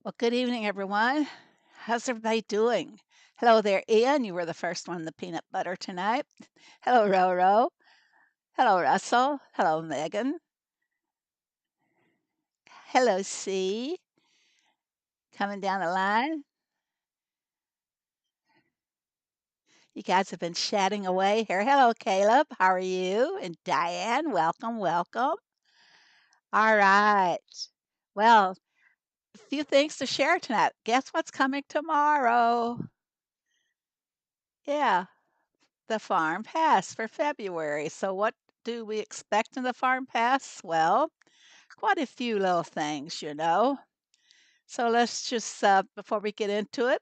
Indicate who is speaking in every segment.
Speaker 1: Well, good evening, everyone. How's everybody doing? Hello there, Ian. You were the first one in the peanut butter tonight. Hello, Roro. Hello, Russell. Hello, Megan. Hello, C. Coming down the line. You guys have been chatting away here. Hello, Caleb. How are you? And Diane, welcome, welcome. All right. Well, a few things to share tonight. Guess what's coming tomorrow? Yeah, the Farm Pass for February. So, what do we expect in the Farm Pass? Well, quite a few little things. So, let's just, before we get into it,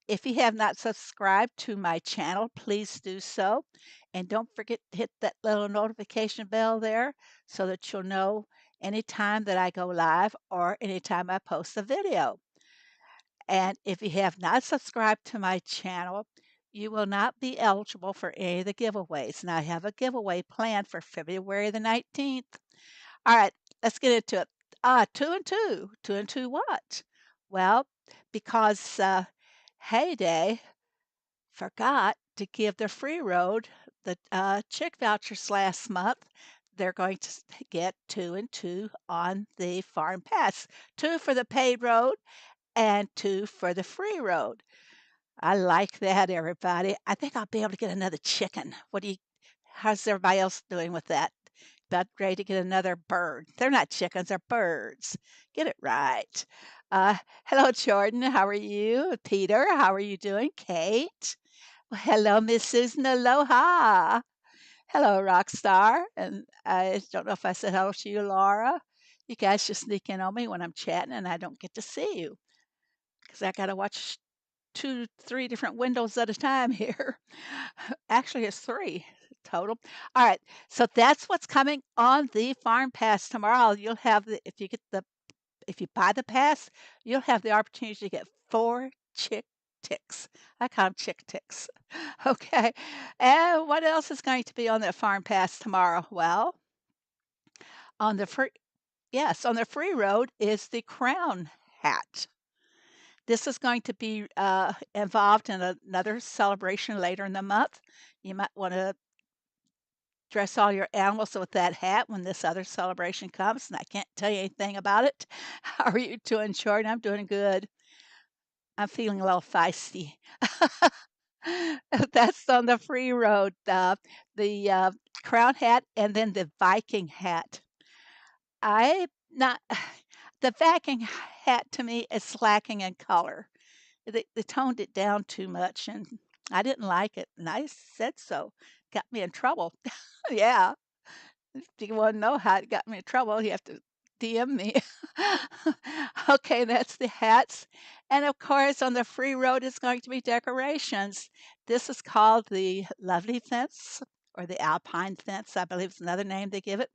Speaker 1: if you have not subscribed to my channel, please do so. And don't forget to hit that little notification bell there so that you'll know anytime that I go live or anytime I post a video. And if you have not subscribed to my channel, you will not be eligible for any of the giveaways. Now, I have a giveaway planned for February the 19th. All right, let's get into it. Two and two. Two and two what? Well, because Heyday forgot to give the free road the chick vouchers last month. They're going to get two and two on the Farm Pass. Two for the paid road and two for the free road. I like that, everybody. I think I'll be able to get another chicken. How's everybody else doing with that? About ready to get another bird. They're not chickens, they're birds. Get it right. Hello, Jordan. How are you? Peter, how are you doing? Kate? Well, hello, Miss Susan. Aloha. Hello, Rockstar. And I don't know if I said hello to you, Laura. You guys just sneak in on me when I'm chatting and I don't get to see you because I got to watch two, three different windows at a time here. Actually, it's three total. All right. So that's what's coming on the Farm Pass tomorrow. You'll have if you buy the pass, you'll have the opportunity to get four chick ticks. I call them chick ticks. Okay. And what else is going to be on the Farm Pass tomorrow? Well, on the free, yes, on the free road is the crown hat. This is going to be involved in another celebration later in the month. You might want to dress all your animals with that hat when this other celebration comes, and I can't tell you anything about it. How are you doing, Jordan? I'm doing good. I'm feeling a little feisty. That's on the free road. The crown hat and then the Viking hat. I not the Viking hat to me is lacking in color. They toned it down too much, and I didn't like it, and I said so. Got me in trouble. Yeah. If you want to know how it got me in trouble, you have to DM me. Okay, that's the hats. And of course, on the free road is going to be decorations. This is called the Lovely Fence or the Alpine Fence, I believe is another name they give it.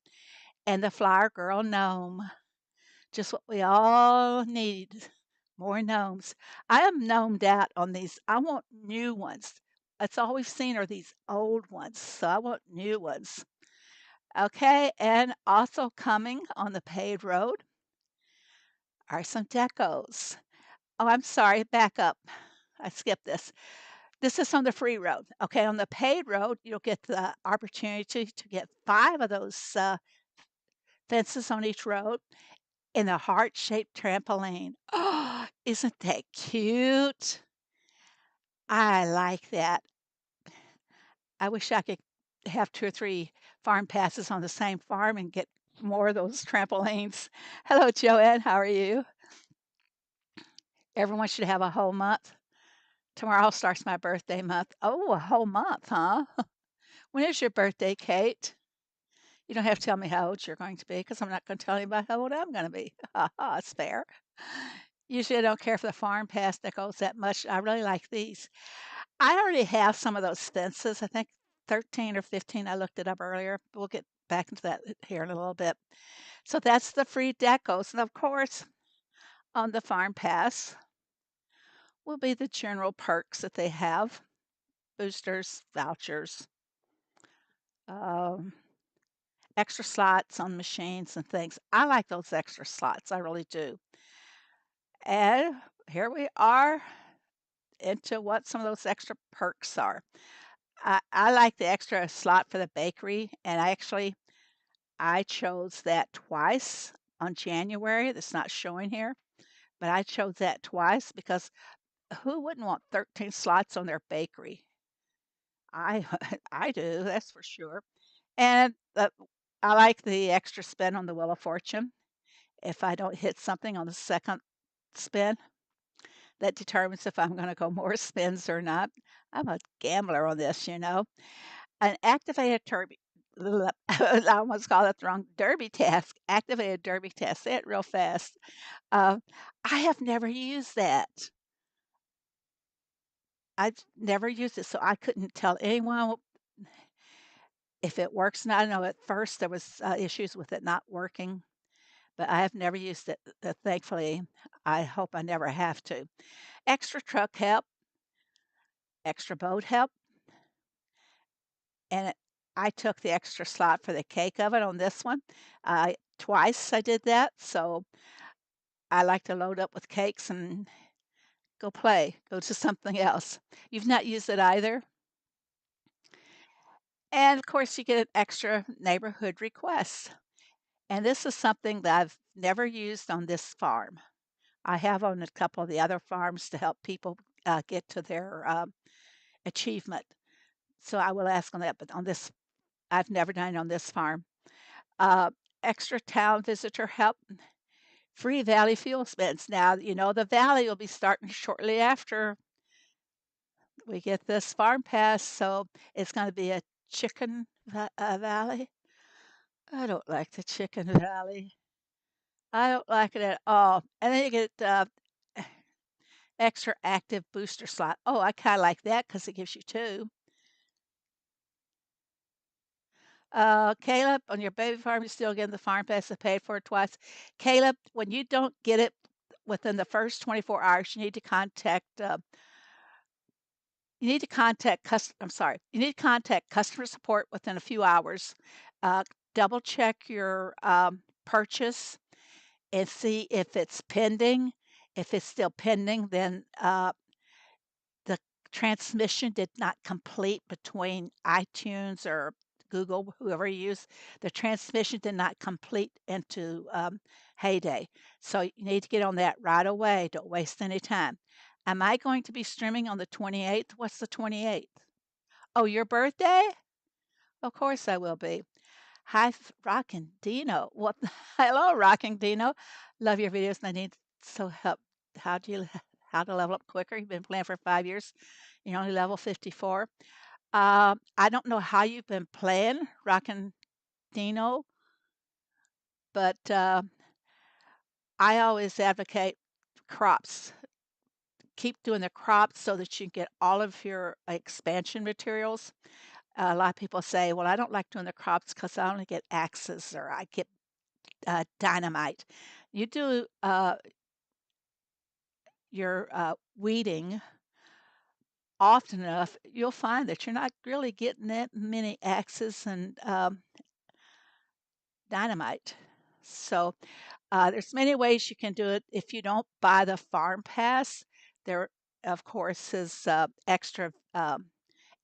Speaker 1: And the Flower Girl Gnome. Just what we all need. More gnomes. I am gnomed out on these. I want new ones. That's all we've seen are these old ones. So I want new ones. Okay, and also coming on the paved road are some decos. Oh, I'm sorry, back up. I skipped this. This is on the free road. Okay, on the paved road, you'll get the opportunity to get five of those fences on each road in a heart-shaped trampoline. Oh, isn't that cute? I like that. I wish I could have two or three farm passes on the same farm and get more of those trampolines. Hello, Joanne. How are you? Everyone should have a whole month. Tomorrow starts my birthday month. Oh, a whole month, huh? When is your birthday, Kate? You don't have to tell me how old you're going to be because I'm not going to tell anybody how old I'm going to be. It's fair. Usually I don't care for the farm pass that goes that much. I really like these. I already have some of those fences. I think 13 or 15. I looked it up earlier. We'll get back into that here in a little bit. So that's the free decos. And of course, on the farm pass will be the general perks that they have boosters, vouchers, um, extra slots on machines and things. I like those extra slots. I really do. And here we are into what some of those extra perks are. I like the extra slot for the bakery, and I chose that twice on January. That's not showing here, but I chose that twice because who wouldn't want 13 slots on their bakery? I I do, that's for sure. And I like the extra spin on the Wheel of Fortune. If I don't hit something on the second spin, that determines if I'm going to go more spins or not. I'm a gambler on this. An activated derby. I almost called it the wrong derby task. Activated derby task. Say it real fast. Uh, I have never used that. I've never used it, so I couldn't tell anyone if it works. Now I know at first there was issues with it not working, but I have never used it. Thankfully, I hope I never have to. Extra truck help, extra boat help, and I took the extra slot for the cake oven on this one. Twice I did that, so I like to load up with cakes and go play, go to something else. You've not used it either? And of course, you get an extra neighborhood request. And this is something that I've never used on this farm. I have on a couple of the other farms to help people get to their achievement. So I will ask on that, but on this, I've never done it on this farm. Uh, Extra town visitor help, free valley fuel spends. Now, the valley will be starting shortly after we get this farm pass, so it's going to be a valley. I don't like the chicken valley. I don't like it at all. And then you get extra active booster slot. Oh, I kind of like that because it gives you two. Caleb, on your baby farm, you're still getting the farm pass and paid for it twice. Caleb, when you don't get it within the first 24 hours, you need to contact. I'm sorry. You need to contact customer support within a few hours. Uh, Double check your purchase and see if it's pending. If it's still pending, then the transmission did not complete between iTunes or Google, whoever you use. The transmission did not complete into Heyday. So you need to get on that right away. Don't waste any time. Am I going to be streaming on the 28th? What's the 28th? Oh, your birthday? Of course I will be. Hi, Rockin' Dino. What? Hello, Rockin' Dino. Love your videos. And I need so help. How do you how to level up quicker? You've been playing for 5 years. You're only level 54. I don't know how you've been playing, Rockin' Dino, but I always advocate crops. Keep doing the crops so that you get all of your expansion materials. A lot of people say, well, I don't like doing the crops because I only get axes or I get dynamite. You do your weeding often enough, you'll find that you're not really getting that many axes and dynamite. So there's many ways you can do it. If you don't buy the farm pass, there of course is extra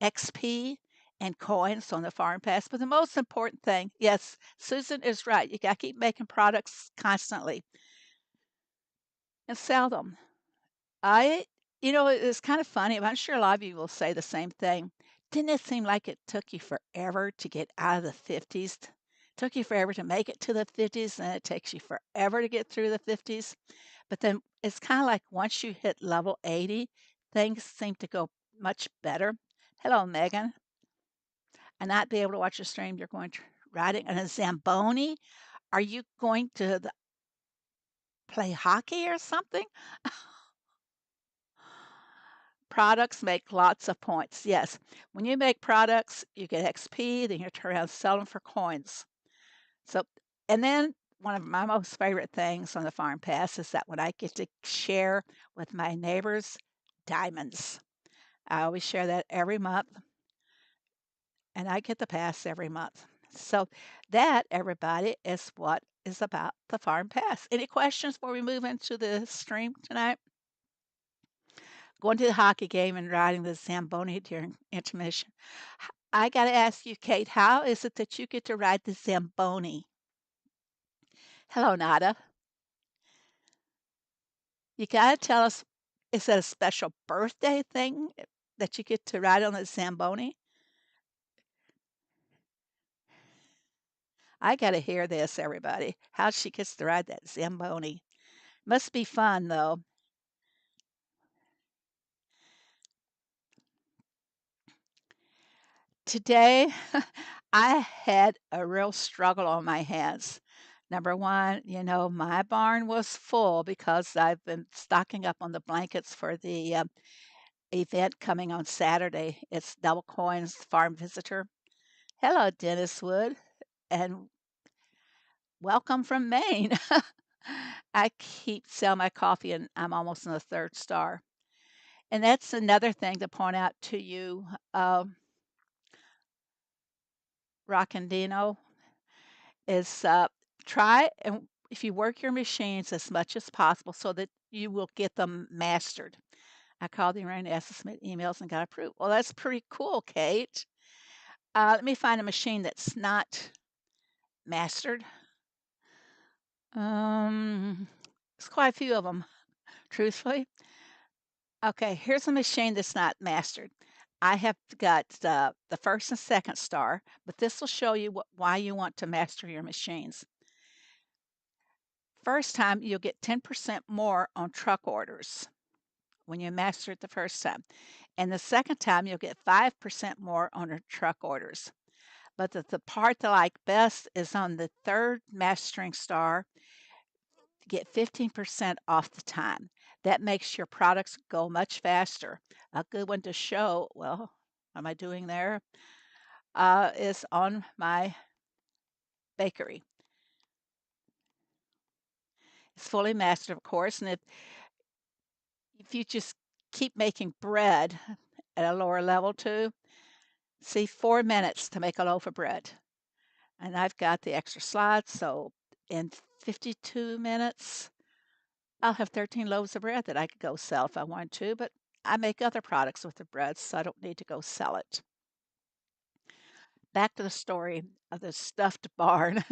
Speaker 1: XP and coins on the farm pass. But the most important thing, yes, Susan is right. You got to keep making products constantly and sell them. I, it's kind of funny. I'm sure a lot of you will say the same thing. Didn't it seem like it took you forever to get out of the 50s? Took you forever to make it to the 50s, and it takes you forever to get through the 50s. But then it's kind of like once you hit level 80, things seem to go much better. Hello, Megan. And not be able to watch a stream, you're going to riding on a Zamboni. Are you going to play hockey or something? Products make lots of points. Yes. When you make products, you get XP, then you turn around and sell them for coins. So, and then one of my most favorite things on the Farm Pass is that when I get to share with my neighbors diamonds. I always share that every month, and I get the pass every month. So, that, everybody, is what is about the farm pass. Any questions before we move into the stream tonight? Going to the hockey game and riding the Zamboni during intermission. I got to ask you, Kate, how is it that you get to ride the Zamboni? Hello, Nada. You got to tell us, is that a special birthday thing that you get to ride on the Zamboni? I got to hear this, everybody. How she gets to ride that Zamboni. Must be fun, though. Today, I had a real struggle on my hands. Number one, my barn was full because I've been stocking up on the blankets for the event coming on Saturday. It's Double Coins Farm Visitor. Hello, Dennis Wood, and welcome from Maine. I keep selling my coffee, and I'm almost in the third star. And that's another thing to point out to you, Rockandino, is try and if you work your machines as much as possible so that you will get them mastered. I called him around and asked to submit emails and got approved. Well, that's pretty cool, Kate. Let me find a machine that's not mastered. There's quite a few of them, truthfully. Okay, here's a machine that's not mastered. I have got the first and second star, but this will show you why you want to master your machines. First time, you'll get 10% more on truck orders when you master it the first time. And the second time, you'll get 5% more on your truck orders. But the part that I like best is on the third mastering star, get 15% off the time. That makes your products go much faster. A good one to show, well, what am I doing there? Is on my bakery. It's fully mastered, of course, and if you just keep making bread at a lower level too, see 4 minutes to make a loaf of bread. And I've got the extra slides, so in 52 minutes, I'll have 13 loaves of bread that I could go sell if I want to, but I make other products with the bread, so I don't need to go sell it. Back to the story of the stuffed barn.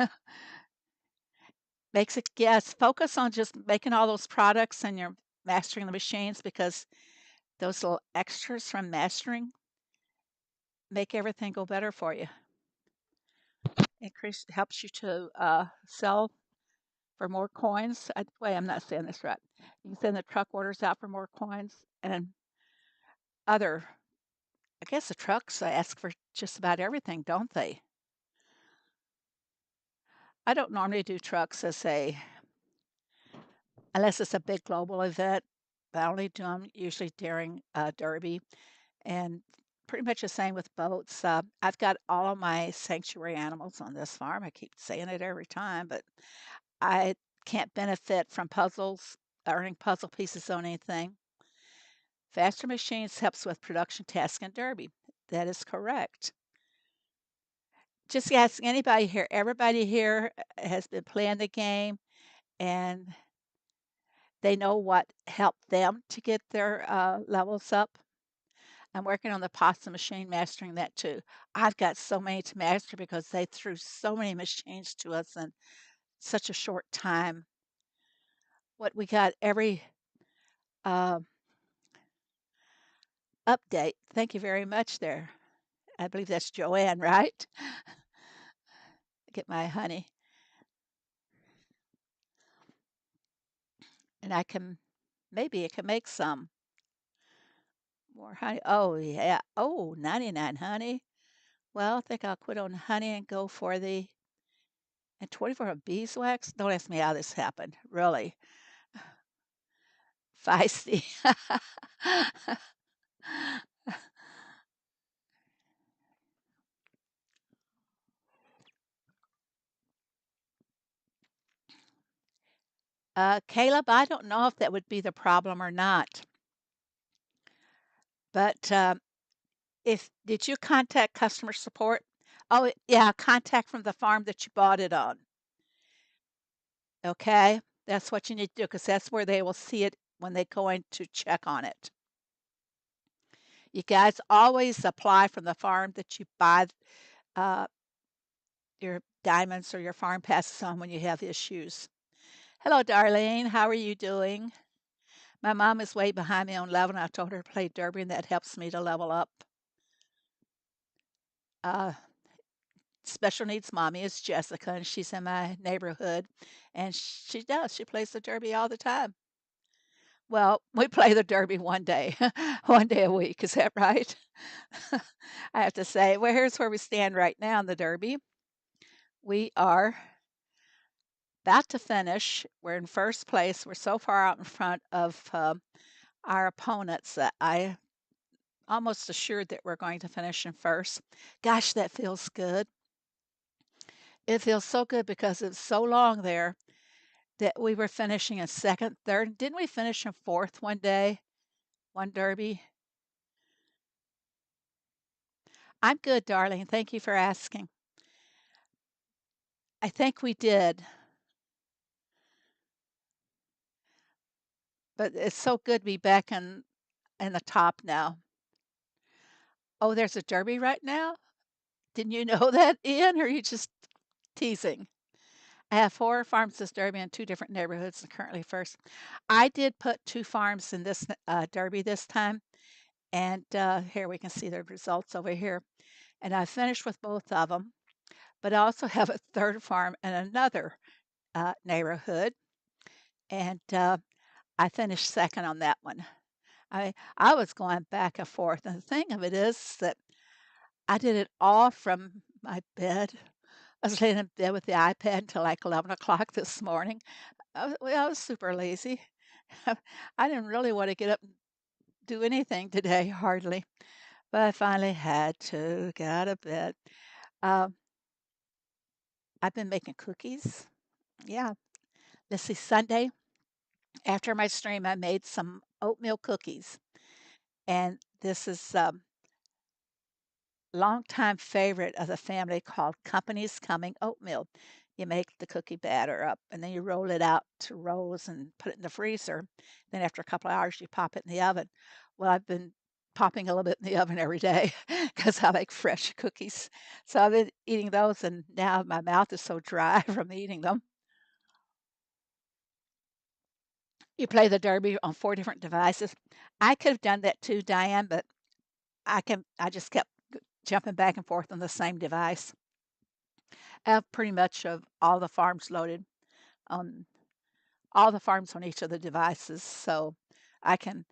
Speaker 1: Makes it, yes, focus on just making all those products and you're mastering the machines because those little extras from mastering make everything go better for you. Increase helps you to sell for more coins. Wait, I'm not saying this right. You can send the truck orders out for more coins and other. I guess the trucks ask for just about everything, don't they? I don't normally do trucks unless it's a big global event. I only do them usually during Derby, and pretty much the same with boats. I've got all of my sanctuary animals on this farm. I keep saying it every time, but I can't benefit from puzzles, earning puzzle pieces on anything. Faster machines helps with production tasks in Derby. That is correct. Just ask anybody here. Everybody here has been playing the game and they know what helped them to get their levels up. I'm working on the pasta machine, mastering that too. I've got so many to master because they threw so many machines to us in such a short time. What we got every uh, update. Thank you very much there. I believe that's Joanne, right? Get my honey. And maybe I can make some more honey. Oh, yeah. Oh, 99 honey. Well, I think I'll quit on honey and go for the and 24 of beeswax. Don't ask me how this happened. Really feisty. Caleb, I don't know if that would be the problem or not, but if did you contact customer support? Oh, yeah, contact from the farm that you bought it on. Okay? That's what you need to do because that's where they will see it when they go in to check on it. You guys always apply from the farm that you buy uh, your diamonds or your farm passes on when you have issues. Hello, Darlene. How are you doing? My mom is way behind me on level, and I told her to play derby, and that helps me to level up. Uh, Special needs mommy is Jessica, and she's in my neighborhood, and she does. She plays the derby all the time. Well, we play the derby one day, one day a week. Is that right? I have to say, well, here's where we stand right now in the derby. We are about to finish. We're in first place. We're so far out in front of our opponents that I almost assured that we're going to finish in first. Gosh, that feels good. It feels so good because it's so long there that we were finishing in second, third. Didn't we finish in fourth one day, one derby? I'm good, darling. Thank you for asking. I think we did, but it's so good to be back in the top now. Oh, there's a derby right now? Didn't you know that, Ian, or are you just teasing? I have 4 farms this derby in 2 different neighborhoods and currently first. I did put 2 farms in this derby this time, and here we can see the results over here. And I finished with both of them, but I also have a third farm in another neighborhood, and I finished second on that one. I was going back and forth, and the thing of it is that I did it all from my bed. I was laying in bed with the iPad until like 11 o'clock this morning. I was super lazy. I didn't really want to get up and do anything today, hardly. But I finally had to get out of bed. Um, I've been making cookies. Yeah. Let's see, Sunday after my stream, I made some oatmeal cookies. And this is longtime favorite of the family called Company's Coming Oatmeal. You make the cookie batter up and then you roll it out to rolls and put it in the freezer. Then after a couple of hours, you pop it in the oven. Well, I've been popping a little bit in the oven every day because I make fresh cookies. So I've been eating those, and now my mouth is so dry from eating them. You play the derby on 4 different devices. I could have done that too, Diane, but I just kept jumping back and forth on the same device. I have pretty much of all the farms loaded on all the farms on each of the devices, so I can,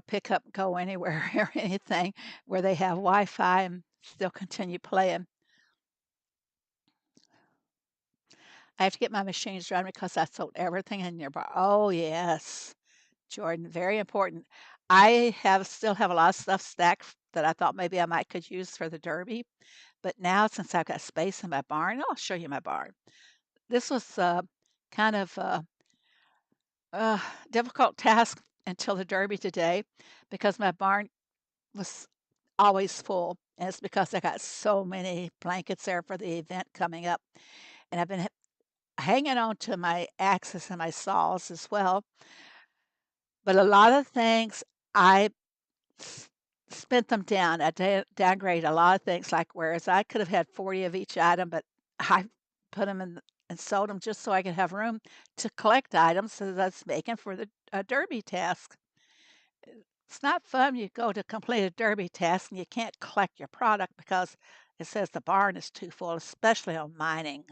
Speaker 1: pick up, go anywhere or anything where they have Wi-Fi and still continue playing. I have to get my machines running because I sold everything in your bar. Oh yes, Jordan, very important. I have still have a lot of stuff stacked that I thought maybe I might could use for the derby, but now since I've got space in my barn, I'll show you my barn. This was kind of uh, difficult task until the derby today because my barn was always full. And it's because I got so many blankets there for the event coming up. And I've been hanging on to my axes and my saws as well. But a lot of things I s- spent them down. I downgraded a lot of things, like whereas I could have had 40 of each item, but I put them in and sold them just so I could have room to collect items so that's making for the derby task. It's not fun. You go to complete a derby task and you can't collect your product because it says the barn is too full, especially on mining.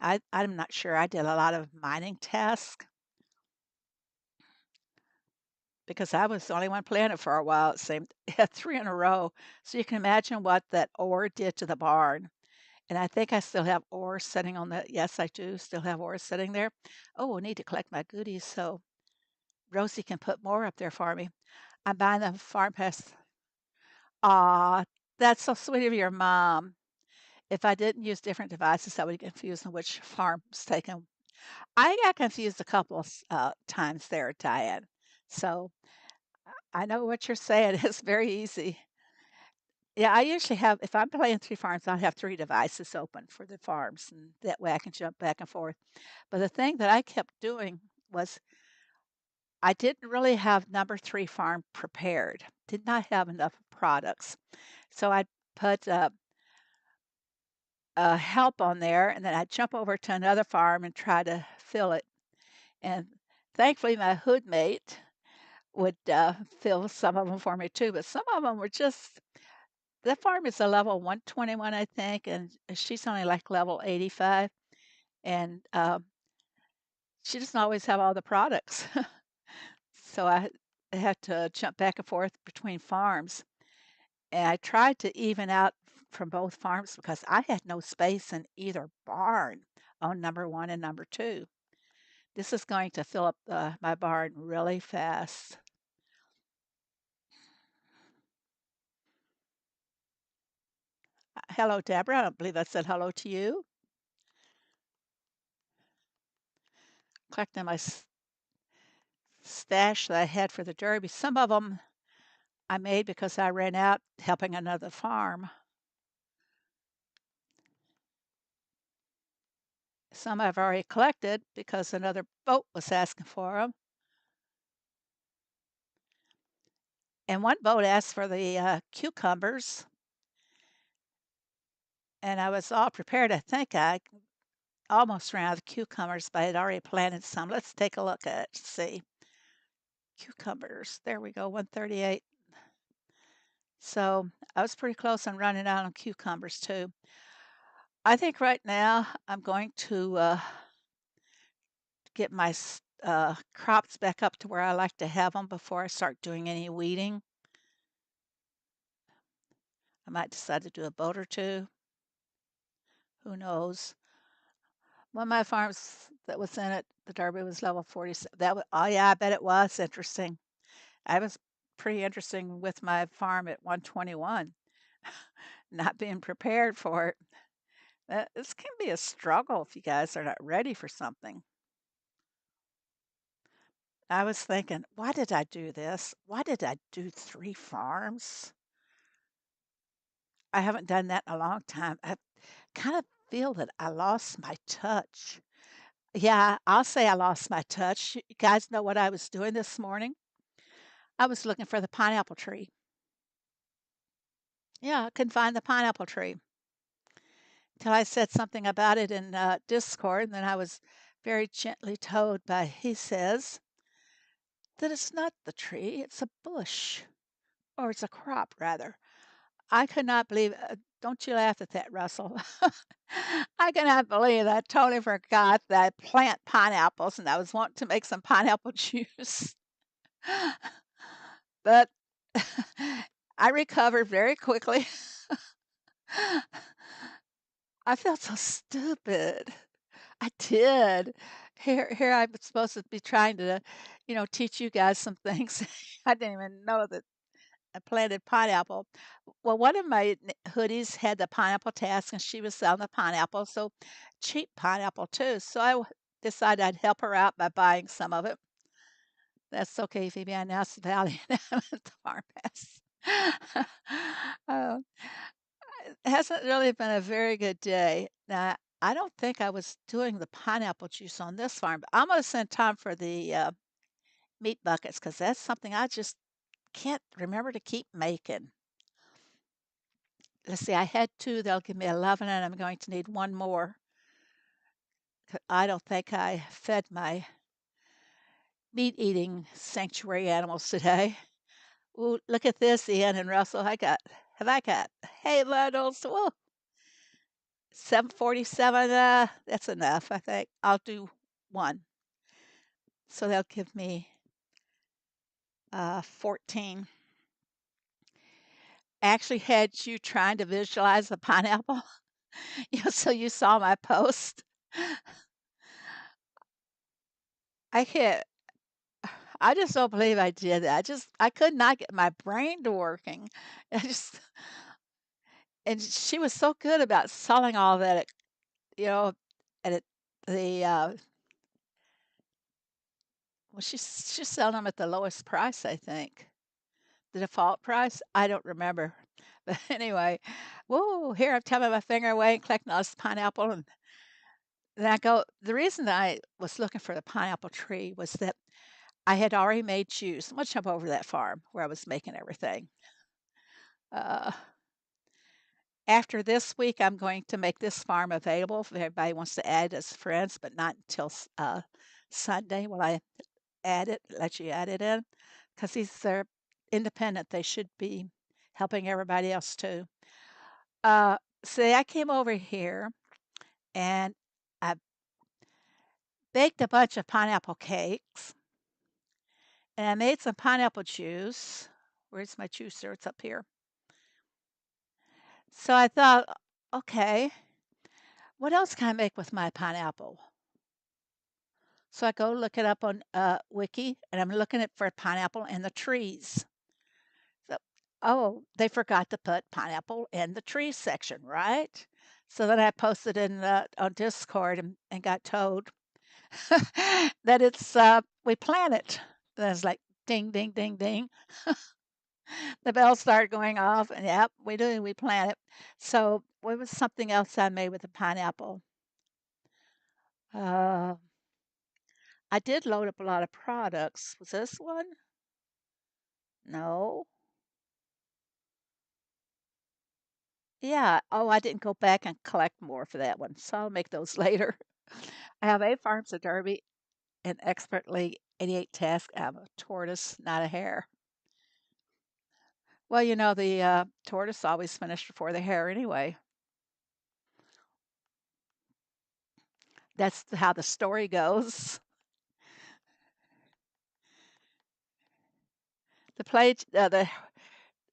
Speaker 1: I'm not sure. I did a lot of mining tasks because I was the only one playing it for a while, it seemed. Had 3 in a row. So you can imagine what that ore did to the barn. And I think I still have ore sitting on the, yes, I do still have ore sitting there. Oh, I need to collect my goodies so Rosie can put more up there for me. I'm buying the farm pass. Aw, that's so sweet of your mom. If I didn't use different devices, I would get confused on which farm's taken. I got confused a couple of times there, Diane. So I know what you're saying. It's very easy. Yeah, I usually have, if I'm playing 3 farms, I have 3 devices open for the farms, and that way I can jump back and forth. But the thing that I kept doing was I didn't really have number 3 farm prepared. Did not have enough products. So I'd put help on there, and then I'd jump over to another farm and try to fill it. And thankfully, my hood mate would fill some of them for me too. But some of them were just, that farm is a level 121, I think, and she's only like level 85. And she doesn't always have all the products. So I had to jump back and forth between farms. And I tried to even out from both farms because I had no space in either barn on number 1 and number 2. This is going to fill up my barn really fast. Hello, Deborah. I don't believe I said hello to you. Collecting my stash that I had for the Derby. Some of them I made because I ran out helping another farm. Some I've already collected because another boat was asking for them. And one boat asked for the cucumbers, and I was all prepared. I think I almost ran out of cucumbers, but I had already planted some. Let's take a look at it to see. Cucumbers. There we go, 138. So I was pretty close on running out on cucumbers too. I think right now I'm going to get my crops back up to where I like to have them before I start doing any weeding. I might decide to do a boat or two. Who knows? One of my farms that was in it, the Derby was level 47. Oh yeah, I bet it was interesting. I was pretty interesting with my farm at 121, not being prepared for it. This can be a struggle if you guys are not ready for something. I was thinking, why did I do this? Why did I do 3 farms? I haven't done that in a long time. I kind of feel that I lost my touch. Yeah, I'll say I lost my touch. You guys know what I was doing this morning? I was looking for the pineapple tree. Yeah, I couldn't find the pineapple tree till I said something about it in Discord, and then I was very gently told by he says that it's not the tree, it's a bush, or it's a crop rather. I could not believe don't you laugh at that, Russell. I cannot believe I totally forgot that I plant pineapples and I was wanting to make some pineapple juice. But I recovered very quickly. I felt so stupid. I did. Here I'm supposed to be trying to, teach you guys some things. I didn't even know that I planted pineapple. Well, one of my hoodies had the pineapple task, and she was selling the pineapple, so cheap pineapple too. So decided I'd help her out by buying some of it. That's okay, Phoebe. I announced the valley and I'm at the farm pass. uh, it hasn't really been a very good day. Now, I don't think I was doing the pineapple juice on this farm, but I'm going to send Tom for the meat buckets because that's something I just can't remember to keep making. Let's see, I had 2, they'll give me 11, and I'm going to need 1 more. I don't think I fed my meat-eating sanctuary animals today. Ooh, look at this, Ian and Russell. I got hay bundles. Whoa, 747. That's enough, I think. I'll do 1. So they'll give me 14. Actually had you trying to visualize the pineapple. So you saw my post. I can't. I just don't believe I did that. I could not get my brain to working. I just and she was so good about selling all that, you know, at it, the well, she's selling them at the lowest price, I think. The default price, I don't remember, But anyway, whoa, here I'm tapping my finger away and collecting all this pineapple. And then I go, the reason I was looking for the pineapple tree was that I had already made juice. I'm going to jump over that farm where I was making everything. Uh, After this week, I'm going to make this farm available if everybody wants to add as friends, but not until Sunday will I add it, let you add it in, because these are independent. They should be helping everybody else too. See, I came over here and I baked a bunch of pineapple cakes and I made some pineapple juice. Where's my juicer? It's up here. So I thought, okay, what else can I make with my pineapple? So I go look it up on Wiki, and I'm looking at for pineapple and the trees. So, oh, they forgot to put pineapple in the trees section, right? So then I posted in on Discord and got told that it's we plant it. Then it's like ding, ding, ding, ding. The bells started going off, and yep, we do. We plant it. So what was something else I made with the pineapple? Uh, I did load up a lot of products. Was this one? No. Yeah. Oh, I didn't go back and collect more for that one, so I'll make those later. I have 8 farms of Derby and expertly 88 tasks. I'm a tortoise, not a hare. Well, the tortoise always finished before the hare anyway. That's how the story goes. The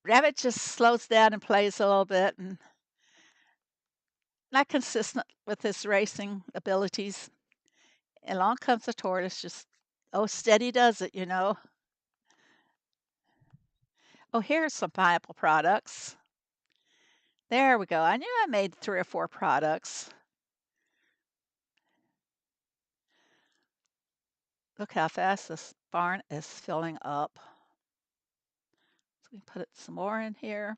Speaker 1: rabbit just slows down and plays a little bit, and not consistent with his racing abilities. And along comes the tortoise, just oh, steady does it. Oh, here's some pineapple products. There we go. I knew I made 3 or 4 products. Look how fast this barn is filling up. So we put it some more in here.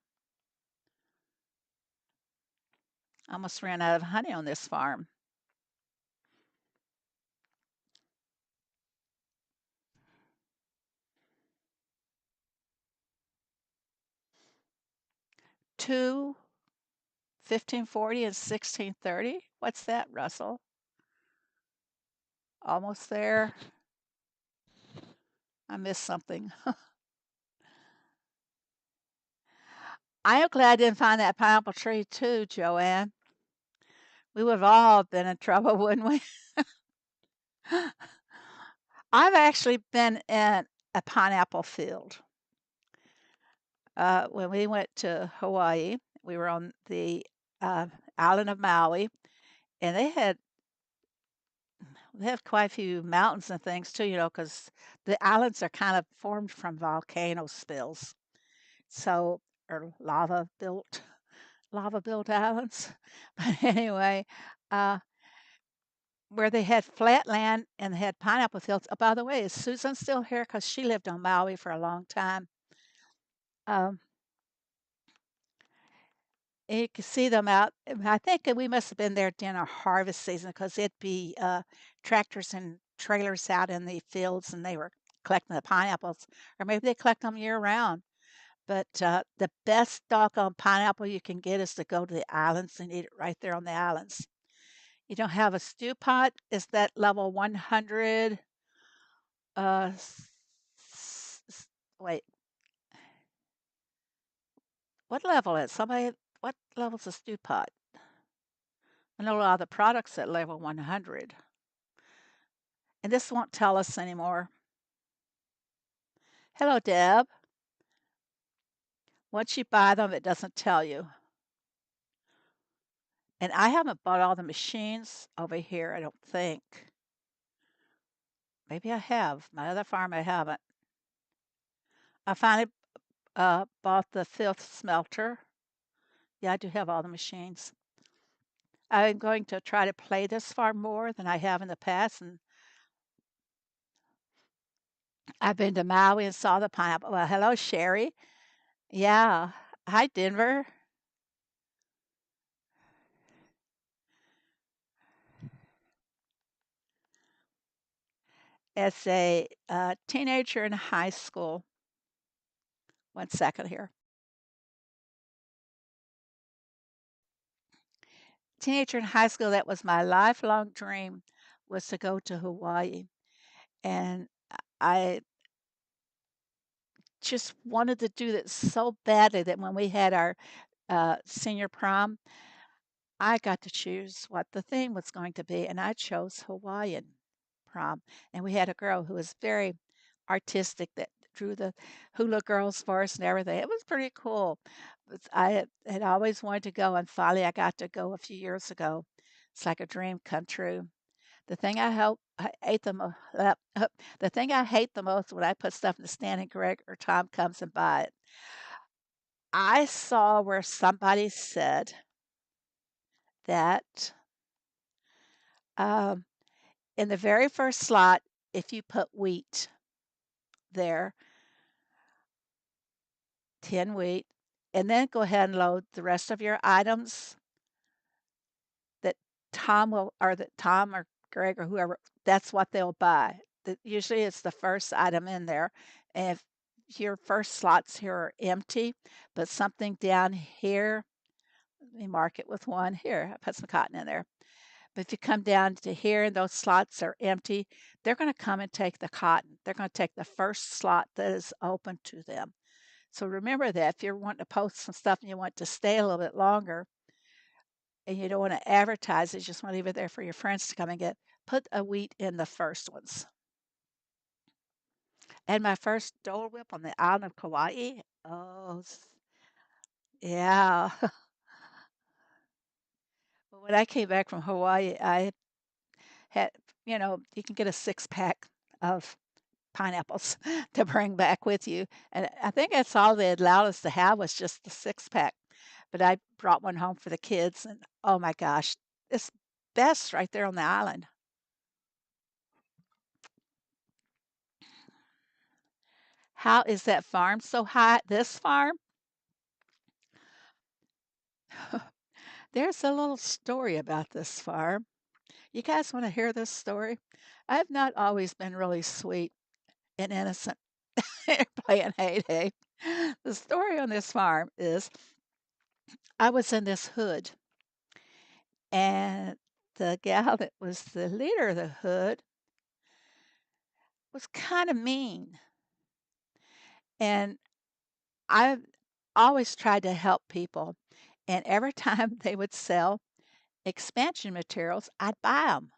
Speaker 1: I almost ran out of honey on this farm. Two 1540 and 1630. What's that, Russell? Almost there. I missed something. I am glad I didn't find that pineapple tree too, Joanne. We would have all been in trouble, wouldn't we? I've actually been in a pineapple field. When we went to Hawaii, we were on the uh, island of Maui, and they have quite a few mountains and things too, because the islands are kind of formed from volcano spills, so or lava built islands. But anyway, uh, where they had flat land and they had pineapple fields. Oh, by the way, is Susan still here? Because she lived on Maui for a long time. Um, and you could see them out. I think that we must have been there during our harvest season because it'd be tractors and trailers out in the fields, and they were collecting the pineapples, or maybe they collect them year round. But the best doggone pineapple you can get is to go to the islands and eat it right there on the islands. You don't have a stew pot. Is that level 100? Uh, wait, what level is somebody? What level's a stew pot? I know a lot of the products at level 100, and this won't tell us anymore. Hello, Deb. Once you buy them, it doesn't tell you. And I haven't bought all the machines over here, I don't think. Maybe I have. My other farm, I haven't. I finally bought the fifth smelter. Yeah, I do have all the machines. I'm going to try to play this farm more than I have in the past. And I've been to Maui and saw the pineapple. Well, hello, Sherry. Yeah. Hi, Denver. As a teenager in high school, one second here. Teenager in high school, that was my lifelong dream was to go to Hawaii. And I just wanted to do that so badly that when we had our senior prom, I got to choose what the theme was going to be, and I chose Hawaiian prom. And we had a girl who was very artistic that drew the hula girls for us and everything. It was pretty cool. I had always wanted to go, and finally I got to go a few years ago. It's like a dream come true. The thing I hate the thing I hate the most when I put stuff in the stand and Greg or Tom comes and buy it. I saw where somebody said that um, in the very first slot, if you put wheat there, 10 wheat, and then go ahead and load the rest of your items that Tom or Greg or whoever, that's what they'll buy. Usually it's the first item in there. And if your first slots here are empty, but something down here, let me mark it with one. Here, I put some cotton in there. But if you come down to here and those slots are empty, they're going to come and take the cotton. They're going to take the first slot that is open to them. So remember that if you're wanting to post some stuff and you want to stay a little bit longer and you don't want to advertise it, you just want to leave it there for your friends to come and get, put a wheat in the first ones. And my first Dole Whip on the island of Kauai, oh, yeah. But when I came back from Hawaii, I had, you can get a six pack of pineapples to bring back with you. And I think that's all they allowed us to have was just the six pack. But I brought one home for the kids, and oh my gosh, it's best right there on the island. How is that farm so high? This farm? There's a little story about this farm. You guys want to hear this story? I've not always been really sweet and innocent playing heyday. The story on this farm is I was in this hood, and the gal that was the leader of the hood was kind of mean. And I always tried to help people. And every time they would sell expansion materials, I'd buy them.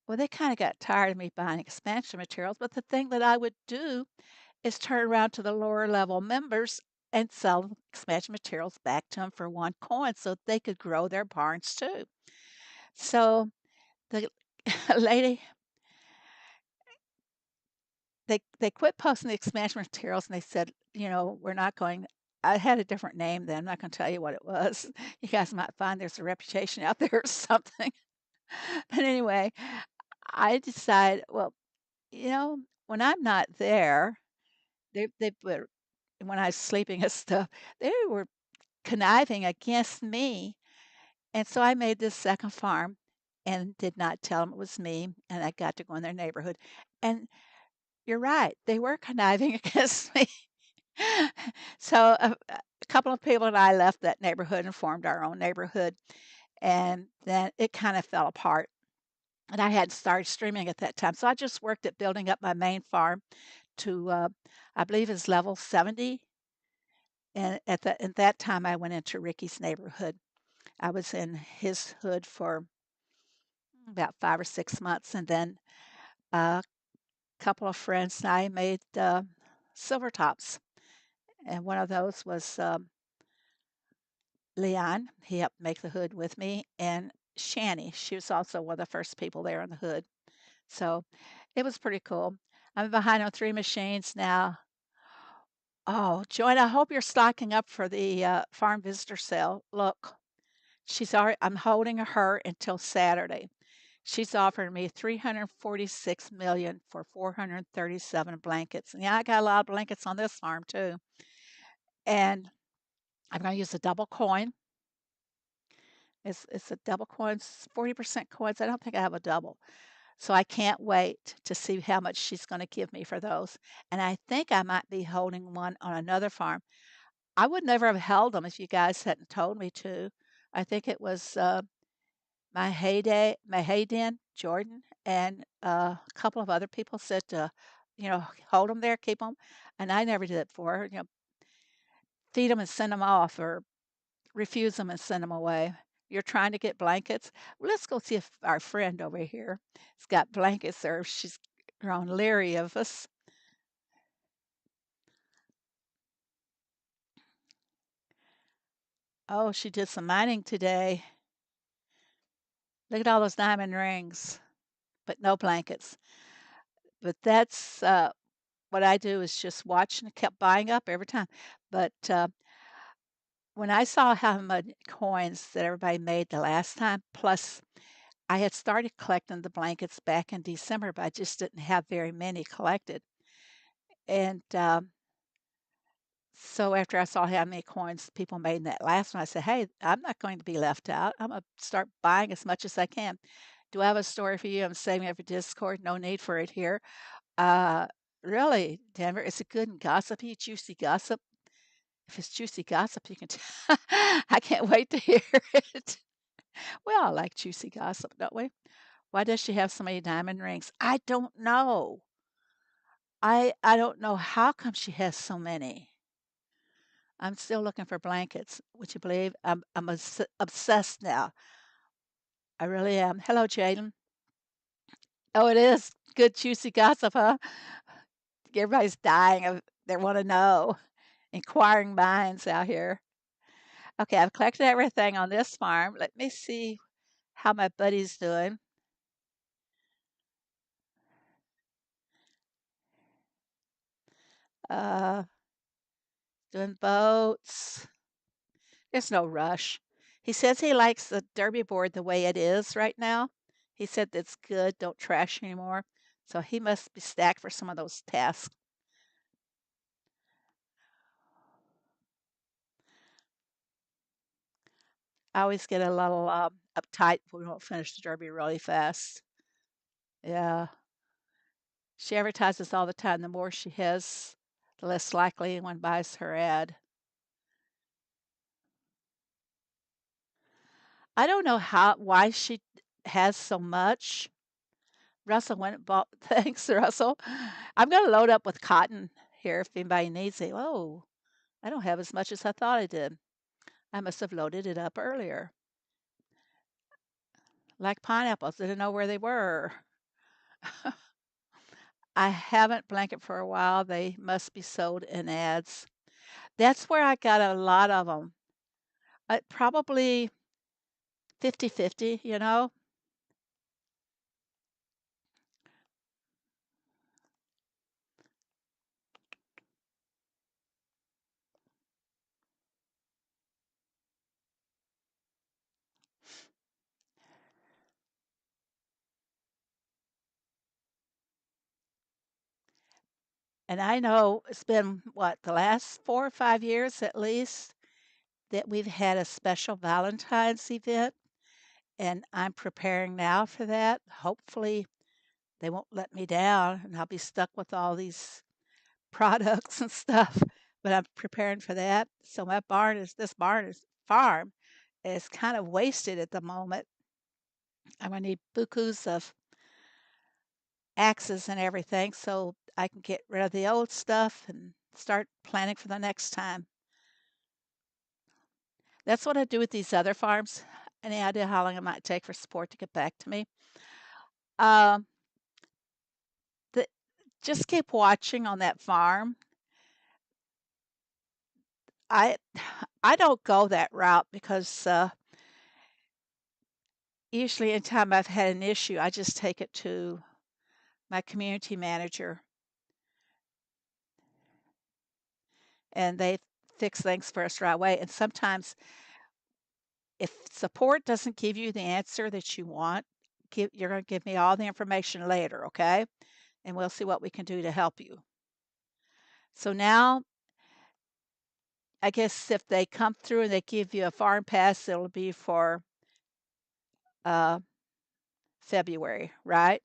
Speaker 1: Well, they kind of got tired of me buying expansion materials, but the thing that I would do is turn around to the lower level members and sell expansion materials back to them for 1 coin so they could grow their barns too. So the lady, they quit posting the expansion materials and they said, we're not going. I had a different name then. I'm not going to tell you what it was. You guys might find there's a reputation out there or something. But anyway, I decided, well, when I'm not there, they were when I was sleeping and stuff, they were conniving against me. And so I made this second farm and did not tell them it was me. And I got to go in their neighborhood. And you're right, they were conniving against me. So a couple of people and I left that neighborhood and formed our own neighborhood. And then it kind of fell apart. And I hadn't started streaming at that time. So I just worked at building up my main farm to, I believe, is level 70. And at that time, I went into Ricky's neighborhood. I was in his hood for about 5 or 6 months. And then a couple of friends and I made silver tops. And one of those was Leon. He helped make the hood with me. And Shani, she was also one of the first people there in the hood. So it was pretty cool. I'm behind on 3 machines now. Oh, Joanne, I hope you're stocking up for the farm visitor sale. Look, she's already, I'm holding her until Saturday. She's offered me 346 million for 437 blankets. And yeah, I got a lot of blankets on this farm too. And I'm going to use a double coin. It's a double coin, 40% coins. I don't think I have a double. So I can't wait to see how much she's going to give me for those. And I think I might be holding one on another farm. I would never have held them if you guys hadn't told me to. I think it was my heyden, Jordan, and a couple of other people said to, hold them there, keep them. And I never did it for her. Feed them and send them off, or refuse them and send them away. You're trying to get blankets. Well, let's go see if our friend over here has got blankets there. She's grown leery of us. Oh, she did some mining today. Look at all those diamond rings, but no blankets. But that's what I do is just watch and kept buying up every time. But when I saw how much coins that everybody made the last time, plus I had started collecting the blankets back in December, but I just didn't have very many collected. And so after I saw how many coins people made in that last one, I said, "Hey, I'm not going to be left out. I'm gonna start buying as much as I can." Do I have a story for you? I'm saving it for Discord. No need for it here. Uh, really, Denver, is it good and gossipy, juicy gossip? If it's juicy gossip, you can. I can't wait to hear it. We all like juicy gossip, don't we? Why does she have so many diamond rings? I don't know. I don't know how come she has so many. I'm still looking for blankets. Would you believe I'm obsessed now? I really am. Hello, Jaden. Oh, it is good juicy gossip, huh? Everybody's dying of they want to know. Inquiring minds out here. Okay, I've collected everything on this farm. Let me see how my buddy's doing. Uh, doing boats. There's no rush. He says he likes the derby board the way it is right now. He said it's good, don't trash anymore. So he must be stacked for some of those tasks. I always get a little uptight if we don't finish the derby really fast. Yeah. She advertises all the time. The more she has, the less likely anyone buys her ad. I don't know why she has so much. Russell went and bought thanks, Russell. I'm gonna load up with cotton here if anybody needs it. Oh, I don't have as much as I thought I did. I must have loaded it up earlier. Like pineapples, didn't know where they were. I haven't blanket for a while. They must be sold in ads. That's where I got a lot of them. Probably 50-50, you know? And I know it's been, what, the last 4 or 5 years at least that we've had a special Valentine's event, and I'm preparing now for that. Hopefully, they won't let me down and I'll be stuck with all these products and stuff, but I'm preparing for that. So my this barn is farm is kind of wasted at the moment. I'm gonna need bukus of axes and everything so I can get rid of the old stuff and start planning for the next time. That's what I do with these other farms. Any idea how long it might take for support to get back to me? Um, the, just keep watching on that farm. I I don't go that route because usually anytime I've had an issue, I just take it to my community manager and they fix things for us right away. And sometimes if support doesn't give you the answer that you want, you're going to give me all the information later, okay? And we'll see what we can do to help you. So now I guess if they come through and they give you a farm pass, it'll be for uh, February, right?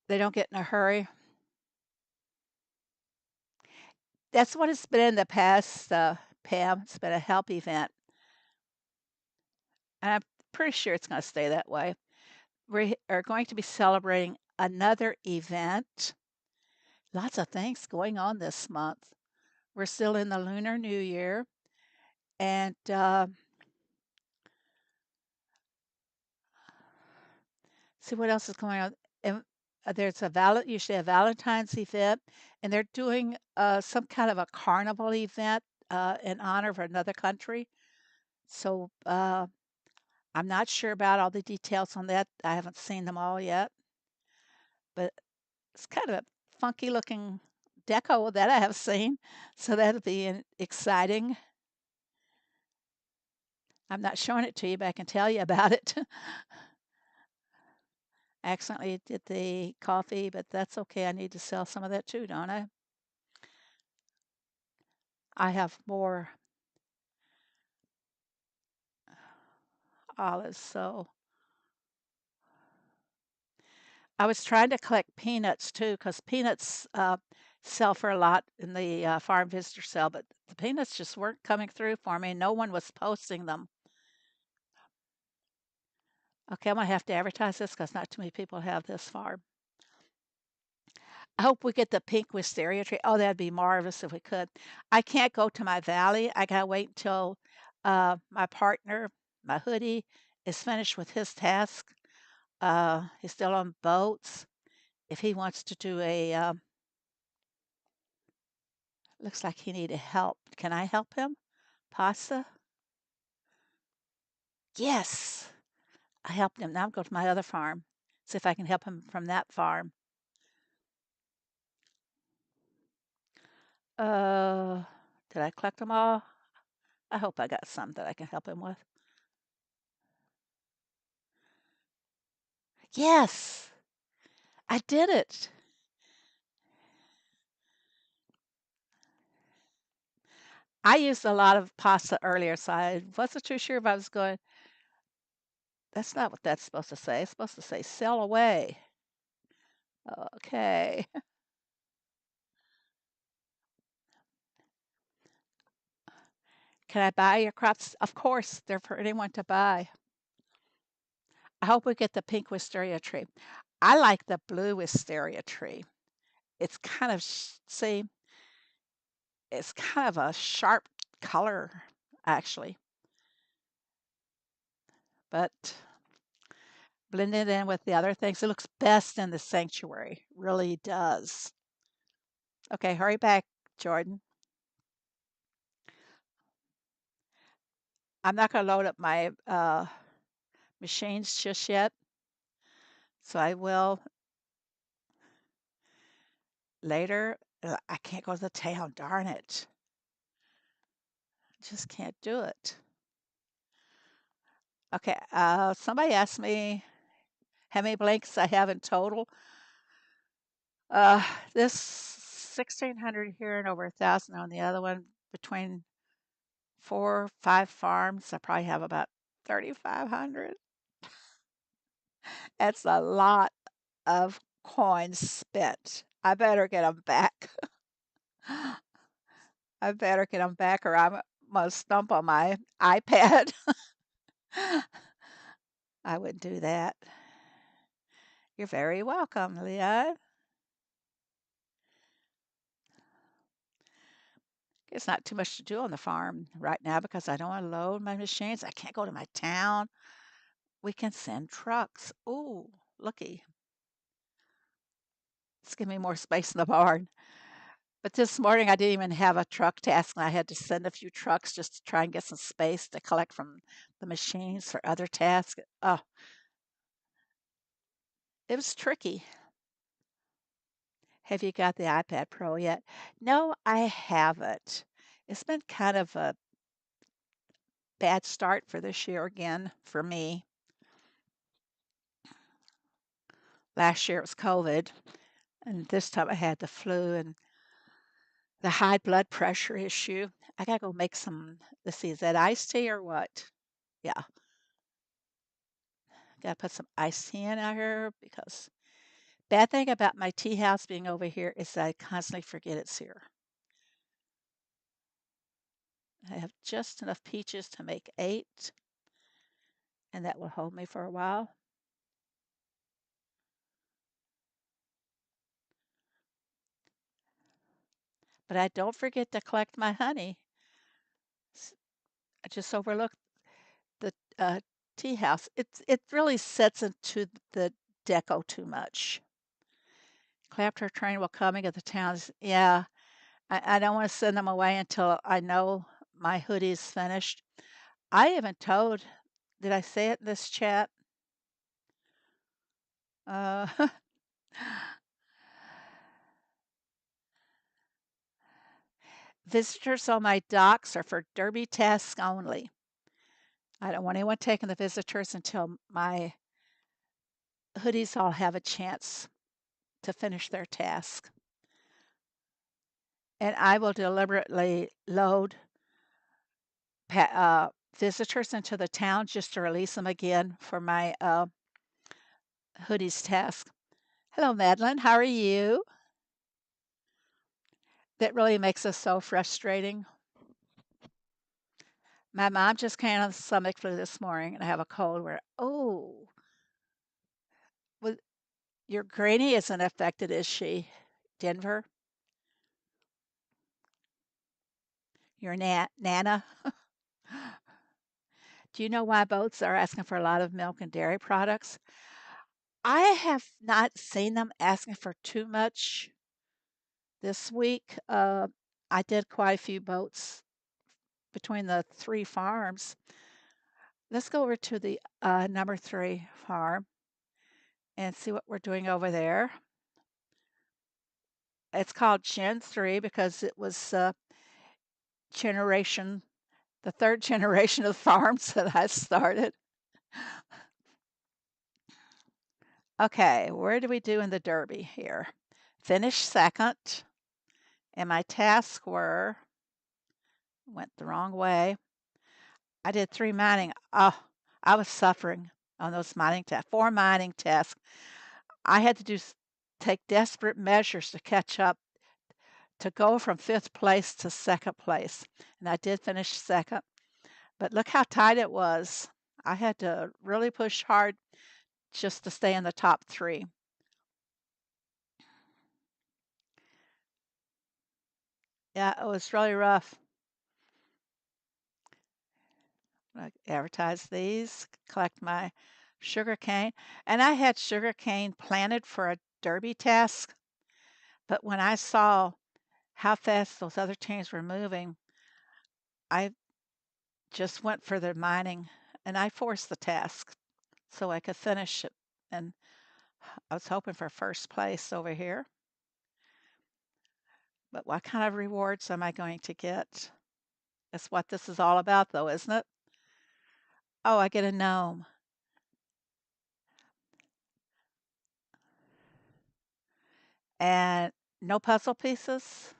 Speaker 1: They don't get in a hurry. That's what it's been in the past, Pam. It's been a help event, and I'm pretty sure it's going to stay that way. We are going to be celebrating another event. Lots of things going on this month. We're still in the Lunar New Year, and see what else is going on. And there's usually a Valentine's event, and they're doing some kind of a carnival event in honor of another country. So I'm not sure about all the details on that. I haven't seen them all yet, but it's kind of a funky looking deco that I have seen. So that'll be exciting. I'm not showing it to you, but I can tell you about it. I accidentally did the coffee, but that's okay. I need to sell some of that too, don't I? I have more olives, so I was trying to collect peanuts too, because peanuts sell for a lot in the farm visitor sale, but the peanuts just weren't coming through for me. No one was posting them. Okay, I'm gonna have to advertise this because not too many people have this farm. I hope we get the pink wisteria tree. Oh, that'd be marvelous if we could. I can't go to my valley. I gotta wait until my partner, my hoodie, is finished with his task. He's still on boats. If he wants to do a, looks like he needed help. Can I help him? Pasta? Yes. I helped him. Now I'm going to my other farm. See if I can help him from that farm. Uh, did I collect them all? I hope I got some that I can help him with. Yes, I did it. I used a lot of pasta earlier, so I wasn't too sure if I was going. That's not what that's supposed to say. It's supposed to say sell away. Okay. Can I buy your crops? Of course, they're for anyone to buy. I hope we get the pink wisteria tree. I like the blue wisteria tree. It's kind of, see, it's kind of a sharp color, actually, but blend it in with the other things. It looks best in the sanctuary, really does. Okay, hurry back, Jordan. I'm not going to load up my machines just yet, so I will later. I can't go to the town, darn it. Just can't do it. Okay, somebody asked me how many blankets I have in total. Uh, this 1,600 here and over 1,000 on the other one. Between 4, 5 farms, I probably have about 3,500. That's a lot of coins spent. I better get them back. I better get them back, or I'm gonna stump on my iPad. I wouldn't do that. You're very welcome, Leah. It's not too much to do on the farm right now because I don't want to load my machines. I can't go to my town. We can send trucks. Ooh, looky. It's giving me more space in the barn. But this morning I didn't even have a truck task, and I had to send a few trucks just to try and get some space to collect from the machines for other tasks. Oh, it was tricky. Have you got the iPad Pro yet? No, I haven't. It's been kind of a bad start for this year again for me. Last year it was COVID, And this time I had the flu and the high blood pressure issue. I gotta go make some, let's see, is that iced tea or what? Yeah, gotta put some iced tea in out here because bad thing about my tea house being over here is that I constantly forget it's here. I have just enough peaches to make 8, and that will hold me for a while. But I don't forget to collect my honey. I just overlooked the tea house. It really sets into the deco too much. Clapter train will coming at the towns. Yeah, I don't want to send them away until I know my hoodie's finished. I even told, did I say it in this chat? Uh, visitors on my docks are for derby tasks only. I don't want anyone taking the visitors until my hoodies all have a chance to finish their task. And I will deliberately load visitors into the town just to release them again for my hoodies task. Hello, Madeline. How are you? That really makes us so frustrating. My mom just came on the stomach flu this morning, and I have a cold. Where well, your granny isn't affected, is she? Denver, your nana. Do you know why boats are asking for a lot of milk and dairy products? I have not seen them asking for too much this week. I did quite a few boats between the 3 farms. Let's go over to the number 3 farm and see what we're doing over there. It's called Gen 3 because it was generation, the third generation of farms that I started. Okay, where do we do in the Derby here? Finished second, and my tasks were, went the wrong way. I did 3 mining. Oh, I was suffering on those mining tests, 4 mining tests. I had to take desperate measures to catch up to go from 5th place to 2nd place. And I did finish second, but look how tight it was. I had to really push hard just to stay in the top 3. Yeah, it was really rough. I advertise these, collect my sugar cane, and I had sugar cane planted for a derby task, but when I saw how fast those other teams were moving, I just went for the mining, and I forced the task so I could finish it. And I was hoping for first place over here. But what kind of rewards am I going to get? That's what this is all about, though, isn't it? Oh, I get a gnome. And no puzzle pieces.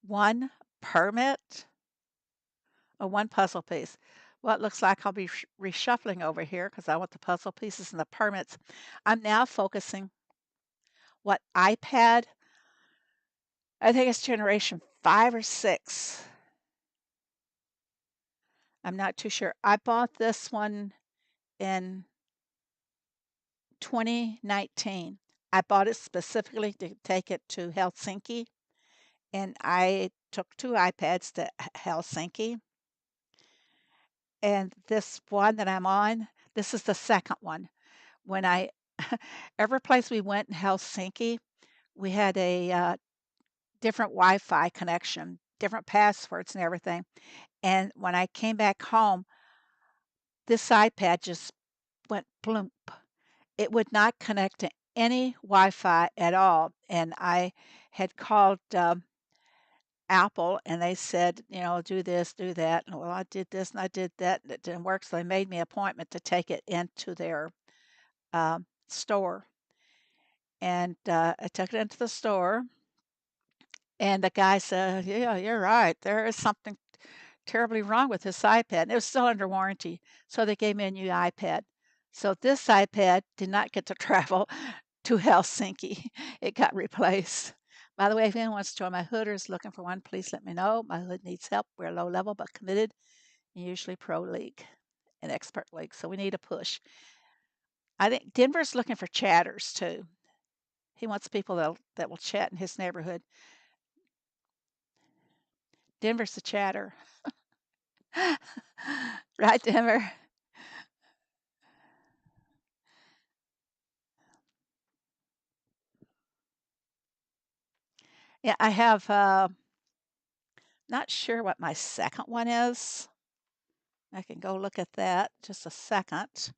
Speaker 1: One permit. Oh, one puzzle piece. Well, it looks like I'll be reshuffling over here because I want the puzzle pieces and the permits. I'm now focusing what iPad, I think it's generation 5 or 6. I'm not too sure. I bought this one in 2019. I bought it specifically to take it to Helsinki, and I took 2 iPads to Helsinki. And this one that I'm on, this is the second one. When I every place we went in Helsinki, we had a different Wi-Fi connection, different passwords and everything. And when I came back home, this iPad just went bloomp. It would not connect to any Wi-Fi at all. And I had called Apple and they said, do this, do that. And well, I did this and I did that, and it didn't work. So they made me an appointment to take it into their store. And I took it into the store, and the guy said, "Yeah, you're right. There is something terribly wrong with this iPad." And it was still under warranty, so they gave me a new iPad. So this iPad did not get to travel to Helsinki. It got replaced. By the way, if anyone wants to join my hooders looking for one, please let me know. My hood needs help. We're low level but committed, and usually pro league and expert league. So we need a push. I think Denver's looking for chatters too. He wants people that will chat in his neighborhood. Denver's a chatter. Right, Denver? Yeah, I have, not sure what my second one is. I can go look at that just a second.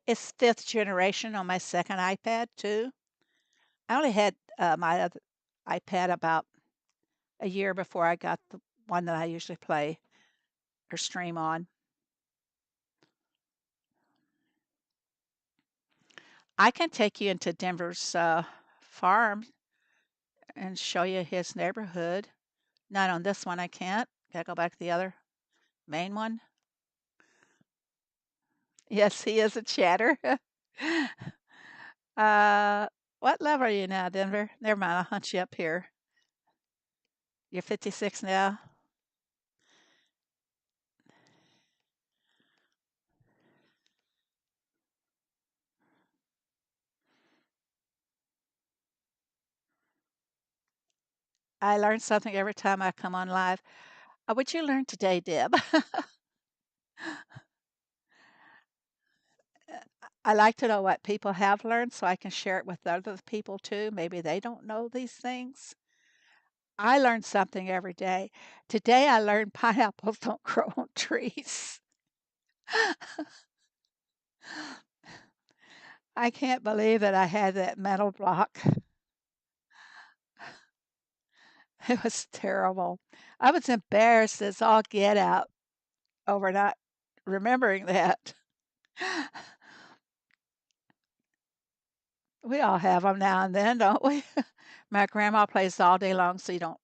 Speaker 1: It's fifth generation on my second iPad too. I only had my other iPad about a year before I got the one that I usually play or stream on. I can take you into Denver's farm and show you his neighborhood. Not on this one, I can't. Gotta go back to the other main one. Yes, he is a chatter. uh, what level are you now, Denver? Never mind, I'll hunt you up here. You're 56 now. I learn something every time I come on live. What'd you learn today, Deb? I like to know what people have learned so I can share it with other people too. Maybe they don't know these things. I learn something every day. Today I learned pineapples don't grow on trees. I can't believe that I had that mental block. It was terrible. I was embarrassed as all get out over not remembering that. We all have them now and then, don't we? My grandma plays all day long, so you don't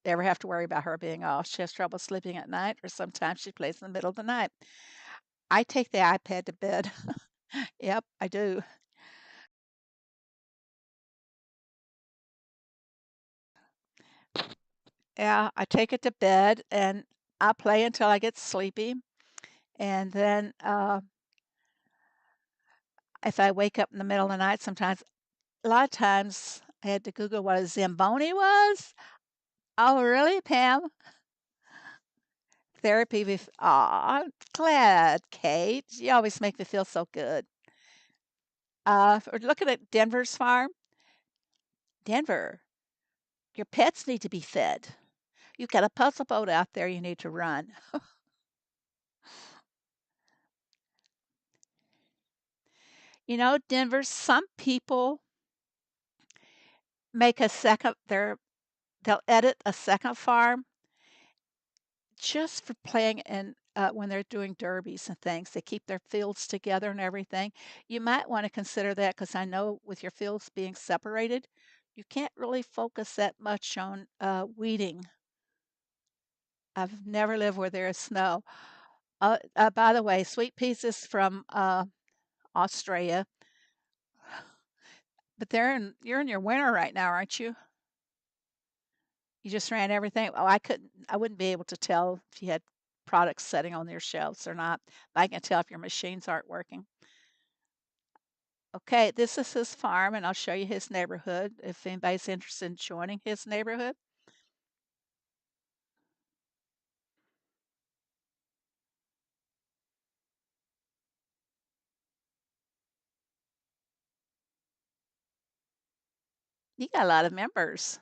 Speaker 1: ever have to worry about her being off. She has trouble sleeping at night, or sometimes she plays in the middle of the night. I take the iPad to bed. Yep, I do. Yeah, I take it to bed and I play until I get sleepy. And then if I wake up in the middle of the night, sometimes, a lot of times, I had to Google what a Zamboni was. Oh, really, Pam? Therapy. Aw, glad, Kate. You always make me feel so good. We're looking at Denver's farm. Denver, your pets need to be fed. You've got a puzzle boat out there you need to run. You know, Denver, some people make a second, they'll edit a second farm just for playing in when they're doing derbies and things. They keep their fields together and everything. You might want to consider that because I know with your fields being separated, you can't really focus that much on weeding. I've never lived where there is snow. By the way, sweet peas is from Australia, but you're in your winter right now, aren't you? You just ran everything. Oh, I wouldn't be able to tell if you had products sitting on your shelves or not. I can tell if your machines aren't working. Okay, this is his farm, and I'll show you his neighborhood if anybody's interested in joining his neighborhood. You got a lot of members.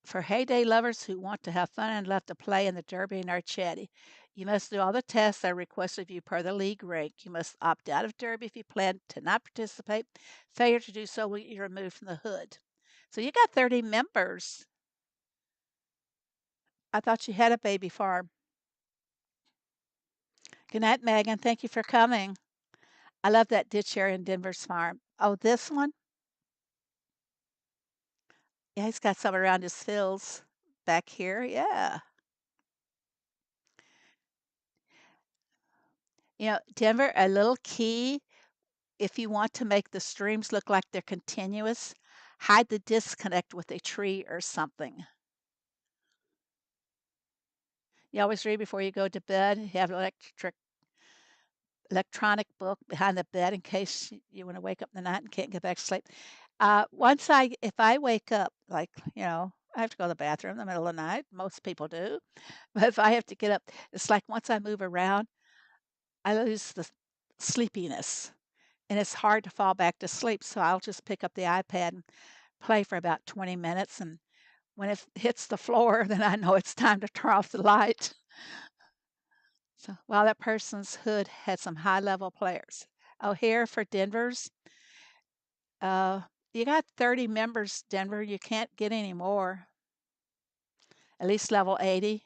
Speaker 1: For heyday lovers who want to have fun and love to play in the Derby and Archetti, you must do all the tests that are requested of you per the league rank. You must opt out of Derby if you plan to not participate. Failure to do so will get you removed from the hood. So you got 30 members. I thought you had a baby farm. Good night, Megan. Thank you for coming. I love that ditch area in Denver's farm. Oh, this one? Yeah, he's got some around his fields back here. Yeah. Denver, a little key if you want to make the streams look like they're continuous, hide the disconnect with a tree or something. You always read before you go to bed. You have an electronic book behind the bed in case you want to wake up in the night and can't get back to sleep. If I wake up, I have to go to the bathroom in the middle of the night. Most people do. But if I have to get up, it's like once I move around, I lose the sleepiness and it's hard to fall back to sleep. So I'll just pick up the iPad and play for about 20 minutes. And when it hits the floor, then I know it's time to turn off the light. So, well, that person's hood had some high level players. Oh, here for Denver's, uh, you got 30 members, Denver. You can't get any more. At least level 80.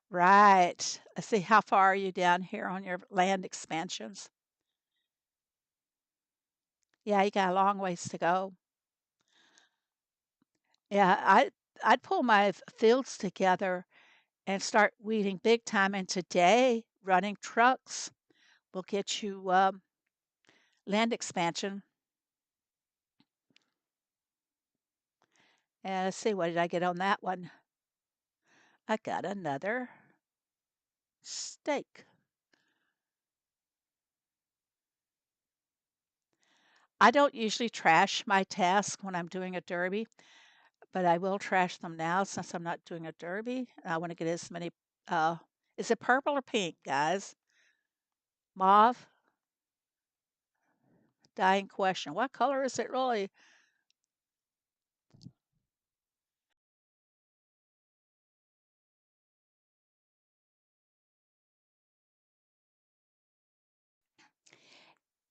Speaker 1: Right. Let's see, how far are you down here on your land expansions? Yeah, you got a long ways to go. Yeah, I'd pull my fields together and start weeding big time. And today, running trucks will get you land expansion. And let's see, what did I get on that one? I got another steak. I don't usually trash my tasks when I'm doing a derby, but I will trash them now since I'm not doing a derby. I want to get as many. Uh, is it purple or pink, guys? Mauve? Dying question. What color is it really?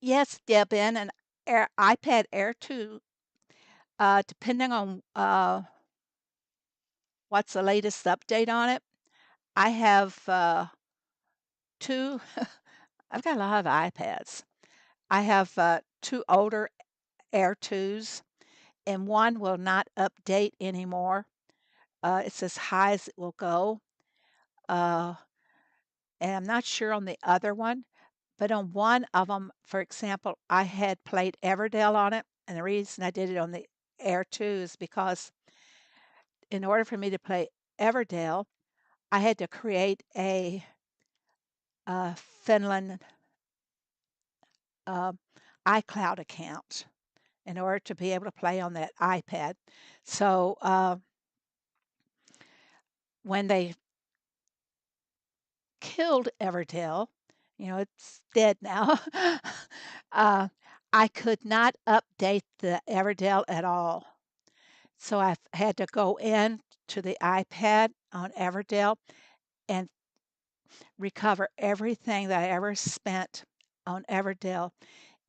Speaker 1: Yes, Debin, and iPad Air 2, depending on what's the latest update on it. I have two, I've got a lot of iPads. I have two older Air 2s, and one will not update anymore. It's as high as it will go. Uh, and I'm not sure on the other one, but on one of them, for example, I had played Everdell on it. And the reason I did it on the Air 2 is because in order for me to play Everdell, I had to create a Finland uh, iCloud account in order to be able to play on that iPad. So when they killed Everdell, it's dead now. uh, I could not update the Everdell at all. So I had to go in to the iPad on Everdell and recover everything that I ever spent on Everdell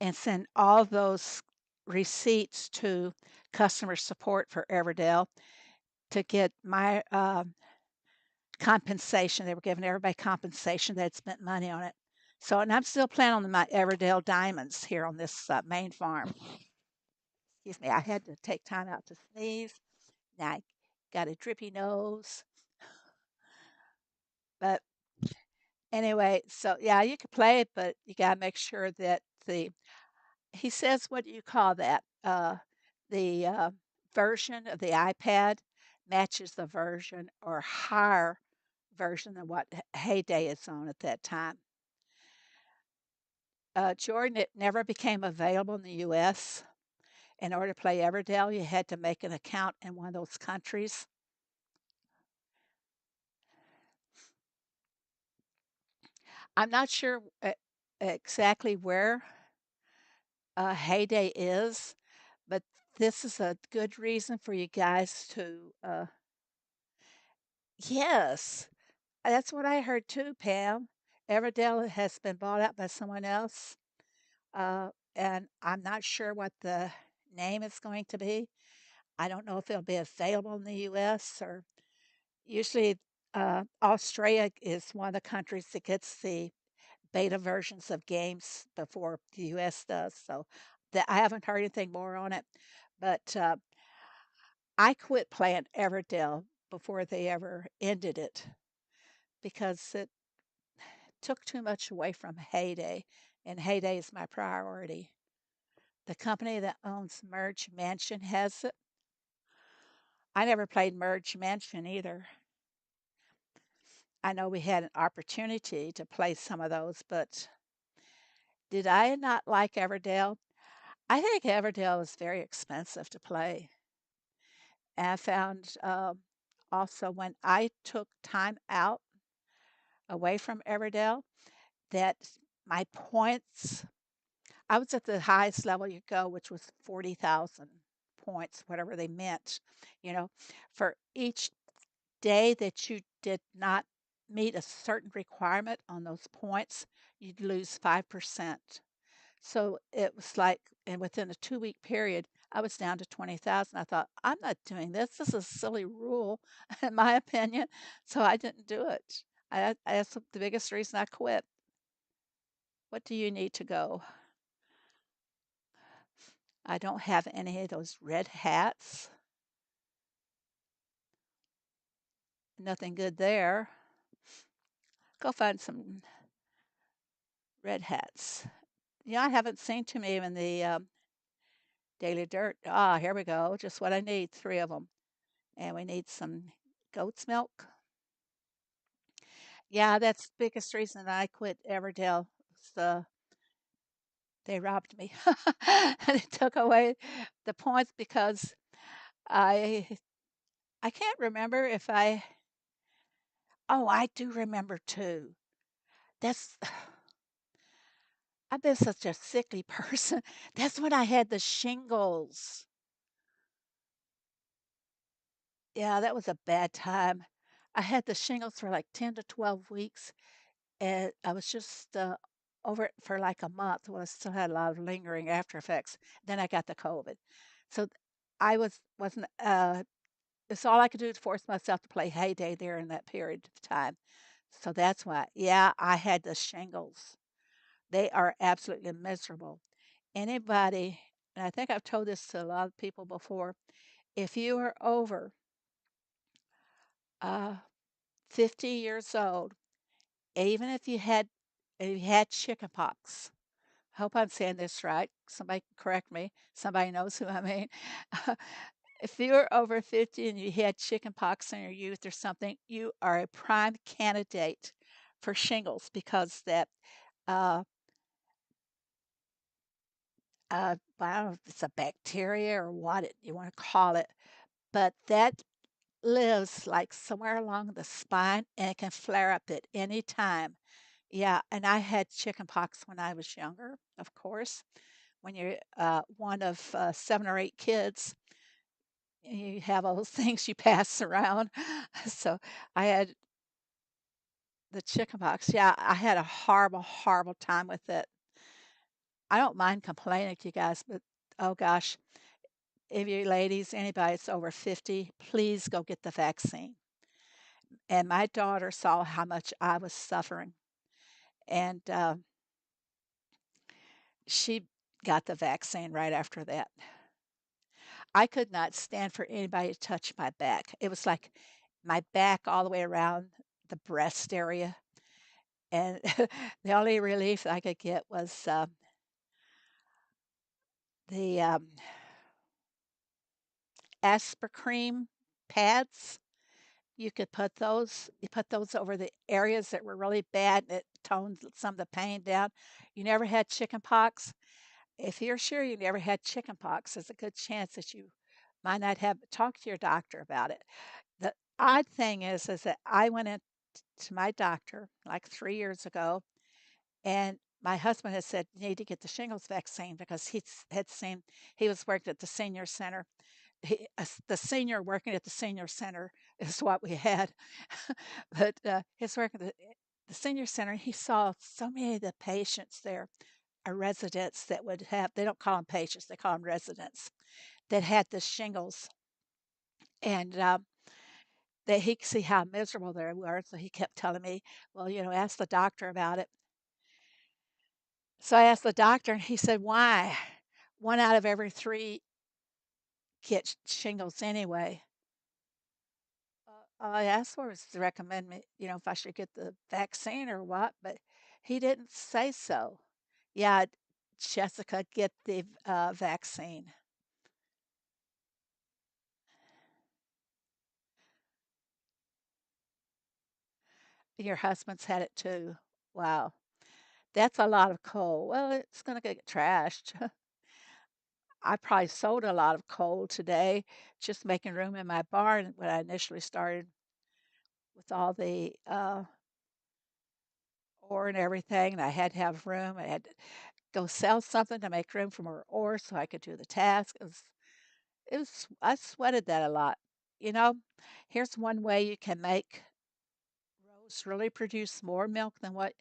Speaker 1: and send all those receipts to customer support for Everdell to get my compensation. They were giving everybody compensation that had spent money on it. So, and I'm still planning on my Everdell diamonds here on this main farm. Excuse me, I had to take time out to sneeze. Now I got a drippy nose. But anyway, so yeah, you can play it, but you got to make sure that he says, what do you call that? The version of the iPad matches the version or higher version than what Heyday is on at that time. Jordan, it never became available in the US. In order to play Everdell, you had to make an account in one of those countries. I'm not sure exactly where Heyday is, but this is a good reason for you guys to Yes, that's what I heard too, Pam. Everdell has been bought out by someone else, and I'm not sure what the name is going to be. I don't know if it'll be available in the US or usually Australia is one of the countries that gets the beta versions of games before the US does. So that I haven't heard anything more on it, but I quit playing Everdell before they ever ended it because it took too much away from Heyday, and Heyday is my priority. The company that owns Merge Mansion has it. I never played Merge Mansion either. I know we had an opportunity to play some of those, but did I not like Everdell? I think Everdell is very expensive to play. And I found also when I took time out away from Everdell that my points, I was at the highest level you go, which was 40,000 points, whatever they meant, you know, for each day that you did not meet a certain requirement on those points, you'd lose 5%. So it was like, and within a 2-week period, I was down to 20,000. I thought, I'm not doing this. This is a silly rule, in my opinion. So I didn't do it. That's the biggest reason I quit. What do you need to go? I don't have any of those red hats. Nothing good there. Go find some red hats. Yeah, I haven't seen too many in the Daily Dirt. Ah, here we go. Just what I need. 3 of them. And we need some goat's milk. Yeah, that's the biggest reason I quit Everdell. So they robbed me. They took away the points because I I can't remember if I oh, I do remember too. That's I've been such a sickly person. That's when I had the shingles. Yeah, that was a bad time. I had the shingles for like 10 to 12 weeks, and I was just over it for like a month. Well, I still had a lot of lingering after effects. Then I got the COVID. So I wasn't it's all I could do to force myself to play Heyday there in that period of time. So that's why, yeah, I had the shingles. They are absolutely miserable. Anybody, and I think I've told this to a lot of people before, if you are over uh, 50 years old, even if you had chickenpox, I hope I'm saying this right. Somebody correct me. Somebody knows who I mean. If you're over 50 and you had chickenpox in your youth or something, you are a prime candidate for shingles because that uh, I don't know if it's a bacteria or what you want to call it, but that lives like somewhere along the spine and it can flare up at any time. Yeah, and I had chickenpox when I was younger, of course. When you're one of 7 or 8 kids, you have all those things you pass around. So I had the chickenpox. Yeah, I had a horrible, horrible time with it. I don't mind complaining to you guys, but oh gosh, if you ladies, anybody that's over 50, please go get the vaccine. And my daughter saw how much I was suffering, and she got the vaccine right after that. I could not stand for anybody to touch my back. It was like my back all the way around the breast area. And the only relief I could get was the Aspercream pads. You put those over the areas that were really bad and it toned some of the pain down. You never had chicken pox. If you're sure you never had chicken pox, there's a good chance that you might not have talked to your doctor about it. The odd thing is that I went in to my doctor like 3 years ago, and my husband had said, "You need to get the shingles vaccine," because had seen he was worked at the senior center. The senior working at the senior center is what we had. But his work at the senior center, he saw so many of the patients there are residents that would have, they don't call them patients, they call them residents, that had the shingles. And that he could see how miserable they were. So he kept telling me, well, ask the doctor about it. So I asked the doctor, and he said, why? One out of every three get shingles anyway. I asked for his to recommend me, if I should get the vaccine or what, but he didn't say so. Yeah, Jessica, get the vaccine. Your husband's had it too. Wow, that's a lot of coal. Well, it's going to get trashed. I probably sold a lot of coal today, just making room in my barn when I initially started with all the ore and everything. And I had to have room. I had to go sell something to make room for more ore so I could do the task. I sweated that a lot. You know, here's one way you can make Rose really produce more milk than what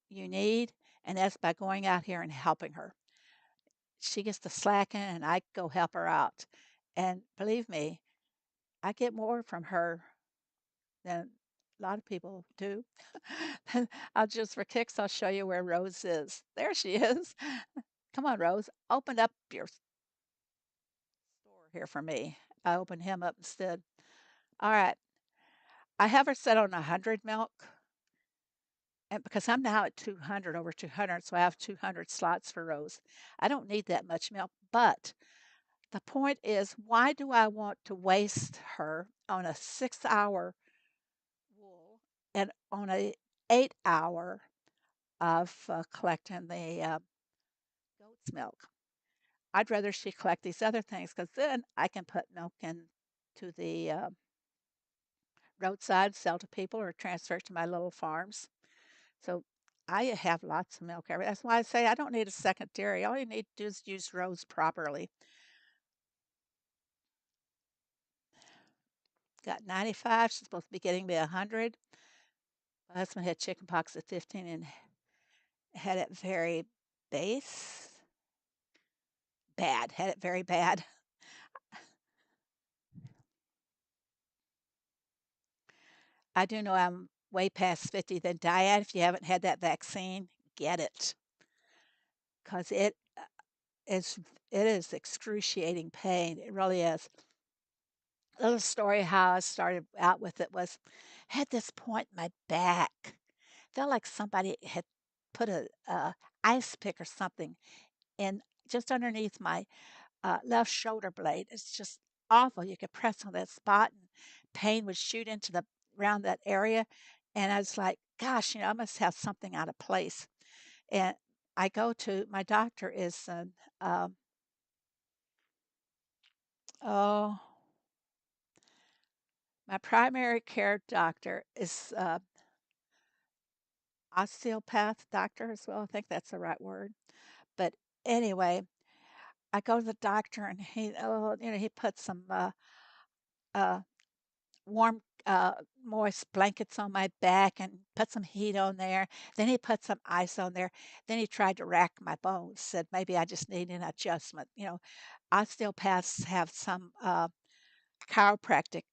Speaker 1: you need, and that's by going out here and helping her. She gets to slacking, and I go help her out. And believe me, I get more from her than a lot of people do. I'll just for kicks, I'll show you where Rose is. There she is. Come on, Rose, open up your store here for me. I opened him up instead. All right. I have her set on 100 milk, and because I'm now at 200, over 200, so I have 200 slots for Rose. I don't need that much milk, but the point is, why do I want to waste her on a 6-hour wool and on a 8-hour of collecting the goat's milk? I'd rather she collect these other things because then I can put milk into the roadside, sell to people, or transfer it to my little farms. So I have lots of milk every. That's why I say I don't need a second dairy. All you need to do is use Rose properly. Got 95. She's supposed to be getting me 100. My husband had chicken pox at 15 and had it very base bad. Had it very bad. I do know I'm way past 50. Then diet. If you haven't had that vaccine, get it because is it is excruciating pain. It really is. A little story how I started out with it was had this point in my back. Felt like somebody had put a ice pick or something in just underneath my left shoulder blade. It's just awful. You could press on that spot and pain would shoot into the around that area. And I was like, gosh, I must have something out of place. And I go to my doctor is um, oh, my primary care doctor is osteopath doctor as well. I think that's the right word. But anyway, I go to the doctor and he put some uh, warm, moist blankets on my back and put some heat on there. Then he put some ice on there. Then he tried to rack my bones, said maybe I just need an adjustment. Osteopaths have some chiropractic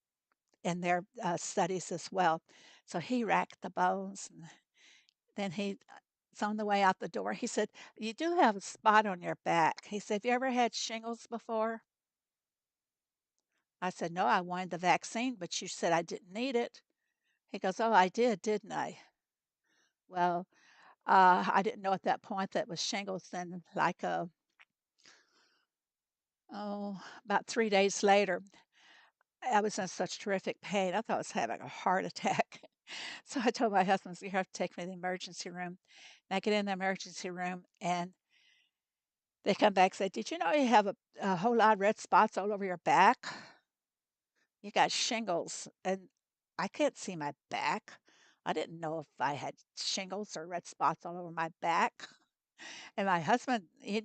Speaker 1: in their studies as well. So he racked the bones and then it's on the way out the door. He said, you do have a spot on your back. He said, have you ever had shingles before? I said, no, I wanted the vaccine, but you said I didn't need it. He goes, oh, I did, didn't I? Well, I didn't know at that point that was shingles. Then, like, about 3 days later, I was in such terrific pain. I thought I was having a heart attack. So I told my husband, you have to take me to the emergency room. And I get in the emergency room, and they come back and say, did you know you have a whole lot of red spots all over your back? You got shingles. And I can't see my back. I didn't know if I had shingles or red spots all over my back. And my husband, he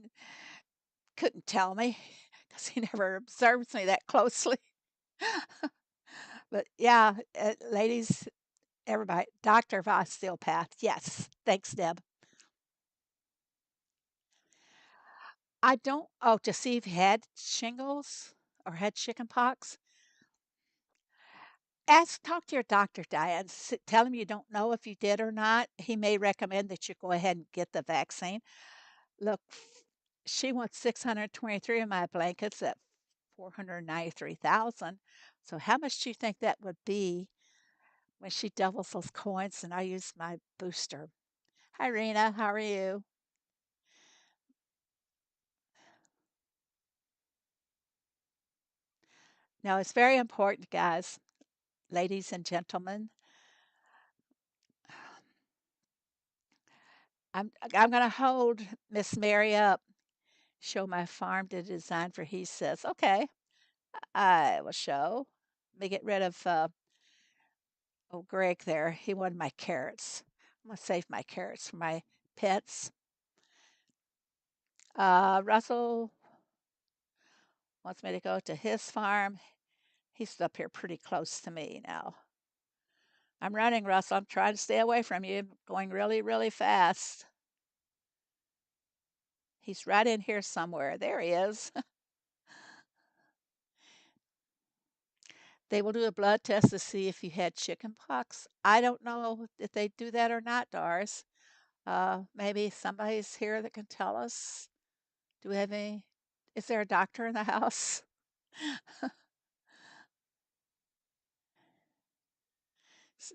Speaker 1: couldn't tell me because he never observes me that closely. But yeah, ladies, everybody, Dr. Osteopath. Yes. Thanks, Deb. I don't, oh, to see if you had shingles or had chicken pox. Talk to your doctor, Diane. Tell him you don't know if you did or not. He may recommend that you go ahead and get the vaccine. Look, she wants 623 of my blankets at 493,000. So how much do you think that would be when she doubles those coins and I use my booster? Hi, Rena. How are you? No, it's very important, guys, ladies and gentlemen. I'm going to hold Miss Mary up. Show my farm to design for he says. Okay, I will show. Let me get rid of Greg there. He wanted my carrots. I'm gonna save my carrots for my pets. Russell wants me to go to his farm. He's up here pretty close to me now. I'm running, Russell. I'm trying to stay away from you. I'm going really, really fast. He's right in here somewhere. There he is. They will do a blood test to see if you had chicken pox. I don't know if they do that or not, Doris. Maybe somebody's here that can tell us. Do we have any? Is there a doctor in the house?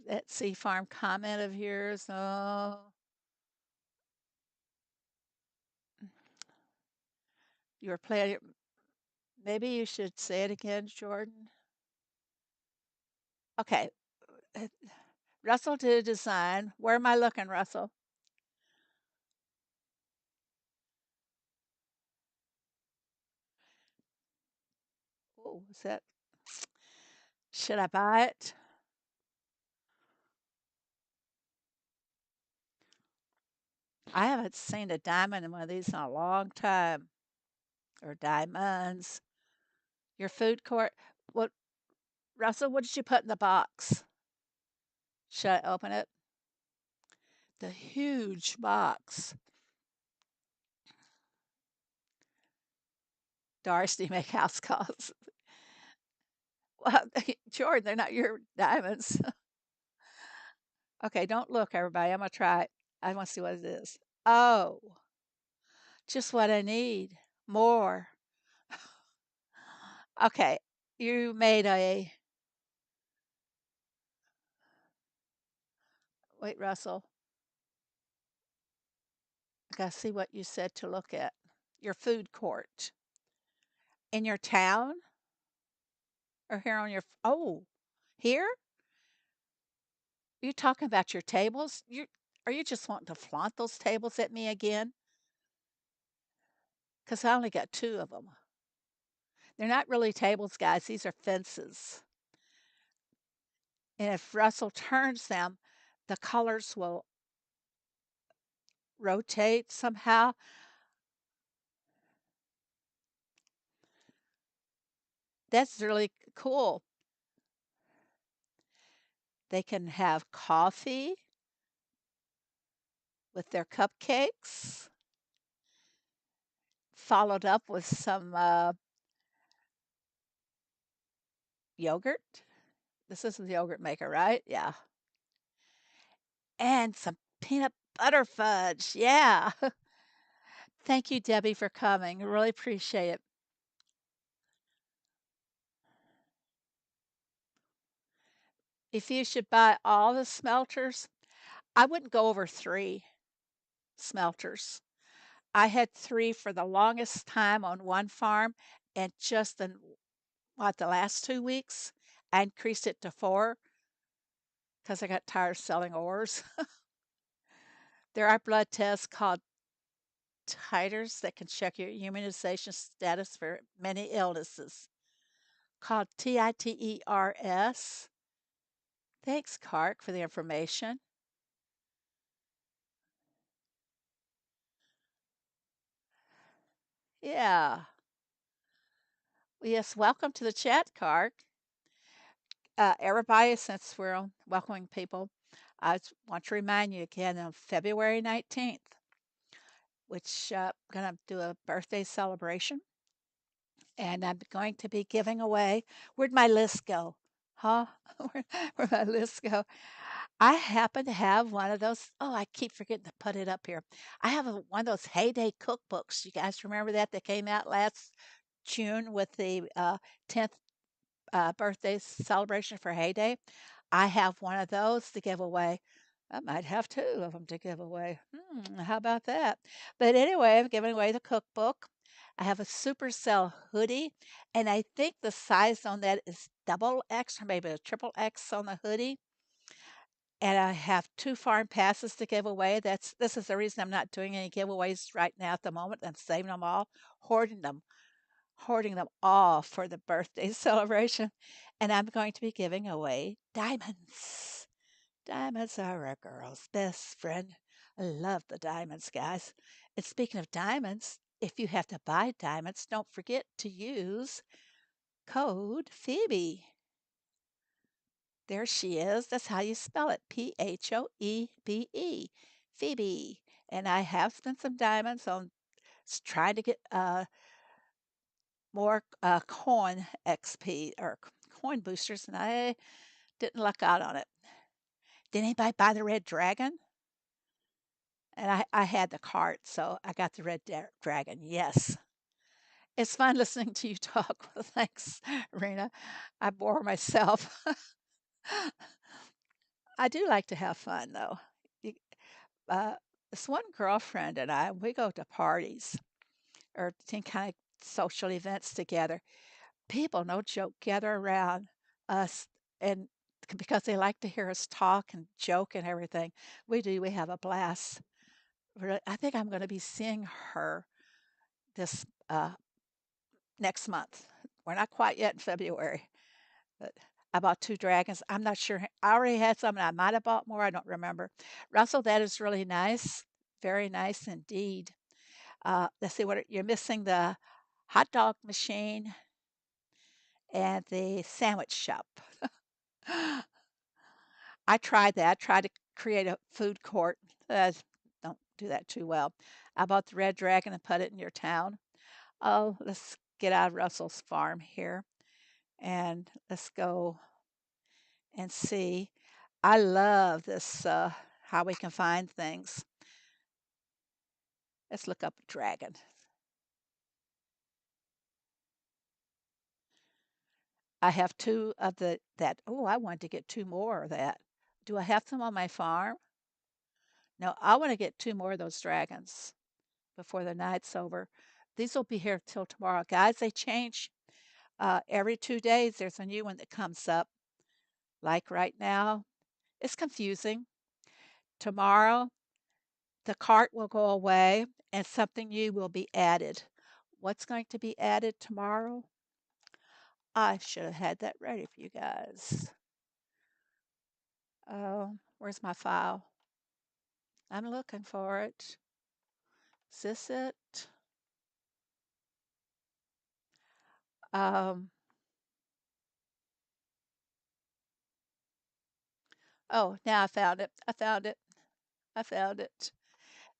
Speaker 1: That Sea Farm comment of yours. Oh, you were playing. Maybe you should say it again, Jordan. Okay. uh, Russell did a design. Where am I looking, Russell? Oh, is that? Should I buy it? I haven't seen a diamond in one of these in a long time. Or diamonds. Your food court. What, Russell? What did you put in the box? Should I open it? The huge box. Doris, do you make house calls? Well, Jordan, they're not your diamonds. Okay, don't look, everybody. I'm gonna try it. I want to see what it is. Oh, just what I need. More. Okay, you made a. Wait, Russell. I gotta see what you said to look at. Your food court in your town or here on your. Oh, here? You talking about your tables? Are you just wanting to flaunt those tables at me again? Because I only got two of them. They're not really tables, guys. These are fences. And if Russell turns them, the colors will rotate somehow. That's really cool. They can have coffee with their cupcakes, followed up with some yogurt. This is the yogurt maker, right? Yeah. And some peanut butter fudge. Yeah. Thank you, Debbie, for coming. I really appreciate it. If you should buy all the smelters, I wouldn't go over three smelters. I had three for the longest time on one farm, and just in the last 2 weeks, I increased it to four because I got tired of selling ores. There are blood tests called titers that can check your immunization status for many illnesses, called TITERS. Thanks, Clark, for the information. Yeah. Yes, welcome to the chat, Clark. everybody, since we're on welcoming people, want to remind you again on February 19th, which going to do a birthday celebration, and I'm going to be giving away. Where'd my list go? Huh? Where'd my list go? I happen to have one of those. Oh, I keep forgetting to put it up here. I have one of those Heyday cookbooks. You guys remember that? That came out last June with the 10th birthday celebration for Heyday. I have one of those to give away. I might have two of them to give away. How about that? But anyway, I'm giving away the cookbook. I have a Supercell hoodie, and I think the size on that is double X or maybe a triple X on the hoodie. And I have two farm passes to give away. This is the reason I'm not doing any giveaways right now at the moment. I'm saving them all, hoarding them, hoarding them all for the birthday celebration. And I'm going to be giving away diamonds. Diamonds are a girl's best friend. I love the diamonds, guys. And speaking of diamonds, if you have to buy diamonds, don't forget to use code Phoebe. There she is. That's how you spell it. Phoebe. Phoebe. And I have spent some diamonds on trying to get more coin XP or coin boosters, and I didn't luck out on it. Did anybody buy the red dragon? And I had the cart, so I got the red dragon. Yes. It's fun listening to you talk. Thanks, Rena. I bore myself. I do like to have fun, though. You- Uh, this one girlfriend and I, we go to parties or kind of social events together. People, no joke, gather around us and because they like to hear us talk and joke and everything. We do. We have a blast. I think I'm going to be seeing her this next month. We're not quite yet in February, but I bought two dragons. I'm not sure. I already had some, and I might have bought more. I don't remember. Russell, that is really nice. Very nice indeed. Let's see what you're missing: the hot dog machine and the sandwich shop. I tried that. I tried to create a food court. Don't do that too well. I bought the red dragon and put it in your town. Oh, let's get out of Russell's farm here and let's go and see. I love this, how we can find things. Let's look up dragon. I have two of that. Oh, I want to get two more of that. Do I have them on my farm? No, I want to get two more of those dragons before the night's over. These will be here till tomorrow. Guys, they change every 2 days. There's a new one that comes up. Like right now, it's confusing. Tomorrow, the cart will go away and something new will be added. What's going to be added tomorrow? I should have had that ready for you guys. Oh, where's my file? I'm looking for it. Is this it? Um, oh, now I found it. I found it. I found it.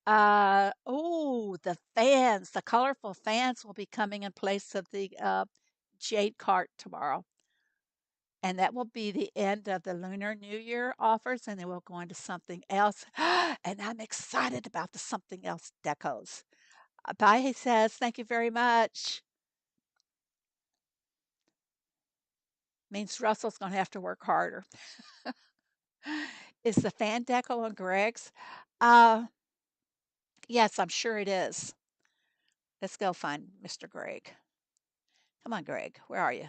Speaker 1: Oh, the fans, the colorful fans will be coming in place of the jade cart tomorrow. And that will be the end of the Lunar New Year offers, and then we'll go into something else. And I'm excited about the something else decos. Bye, he says. Thank you very much. Means Russell's going to have to work harder. Is the fan deco on Greg's? Uh, yes, I'm sure it is. Let's go find Mr. Greg. Come on, Greg. Where are you?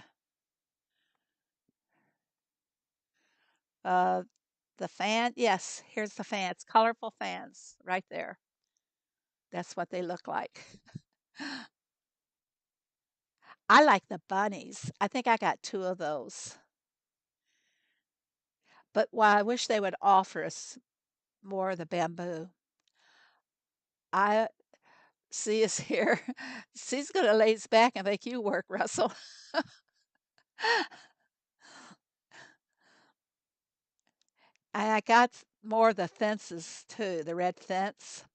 Speaker 1: Uh, the fan. Yes, here's the fans. Colorful fans right there. That's what they look like. I like the bunnies. I think I got two of those. But why I wish they would offer us more of the bamboo. I see us here. She's going to laze back and make you work, Russell. I got more of the fences too, the red fence.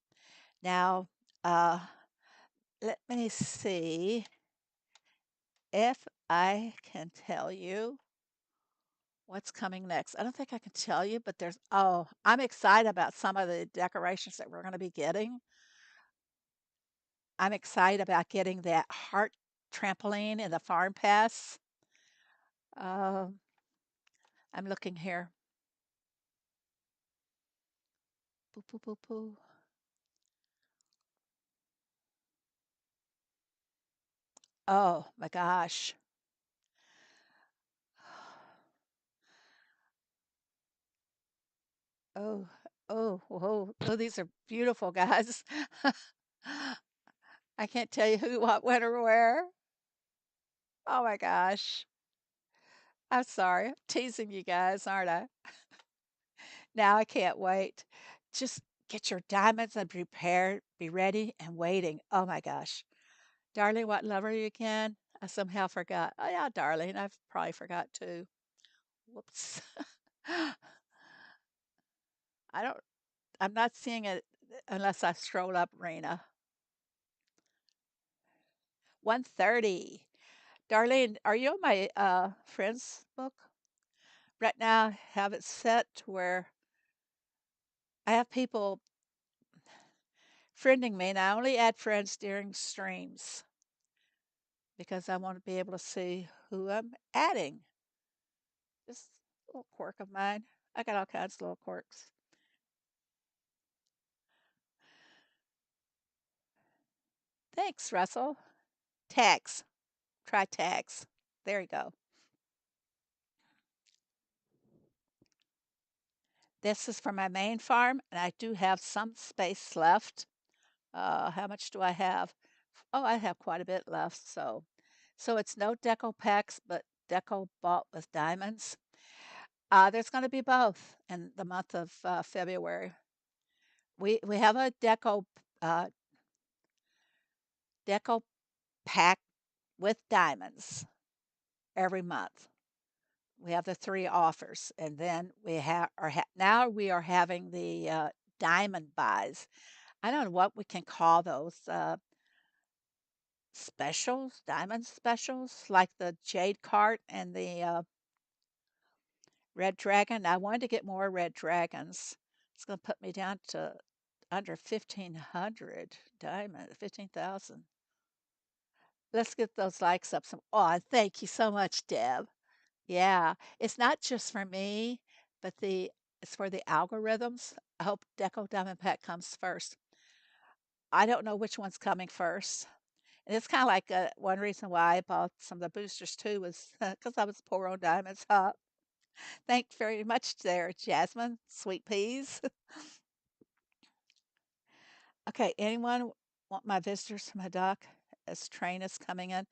Speaker 1: Now, uh, let me see if I can tell you what's coming next. I don't think I can tell you, but I'm excited about some of the decorations that we're going to be getting. I'm excited about getting that heart trampoline in the farm pass. Uh, I'm looking here. Boo, boo, boo, boo. Oh my gosh. Oh, oh, whoa. Oh, these are beautiful, guys. I can't tell you who, what, when, or where. Oh my gosh. I'm sorry. I'm teasing you guys, aren't I? Now I can't wait. Just get your diamonds and prepared, be ready and waiting. Oh my gosh. Darling, what love are you again? I somehow forgot. Oh yeah, darling. I've probably forgot too. Whoops. I don't I'm not seeing it unless I scroll up, Rena. 1:30. Darlene, are you on my friends book? Right now, I have it set to where I have people friending me, and I only add friends during streams because I want to be able to see who I'm adding. Just a little quirk of mine. I got all kinds of little quirks. Thanks, Russell. Tags. Try tags. There you go. This is for my main farm, and I do have some space left. How much do I have? Oh, I have quite a bit left. So it's no deco packs, but deco bought with diamonds. There's going to be both in the month of February. We have a uh, deco pack with diamonds every month. We have the three offers, and then now we are having the diamond buys. I don't know what we can call those specials, diamond specials, like the jade cart and the red dragon. I wanted to get more red dragons. It's going to put me down to under 1,500 diamond, 15,000. Let's get those likes up some. Oh, thank you so much, Deb. Yeah, it's not just for me, but it's for the algorithms. I hope Deco Diamond Pack comes first. I don't know which one's coming first. And it's kind of like one reason why I bought some of the boosters too was because I was poor on diamonds. Huh? Thanks very much there, Jasmine. Sweet peas. Okay, anyone want my visitors to my dock as train is coming in?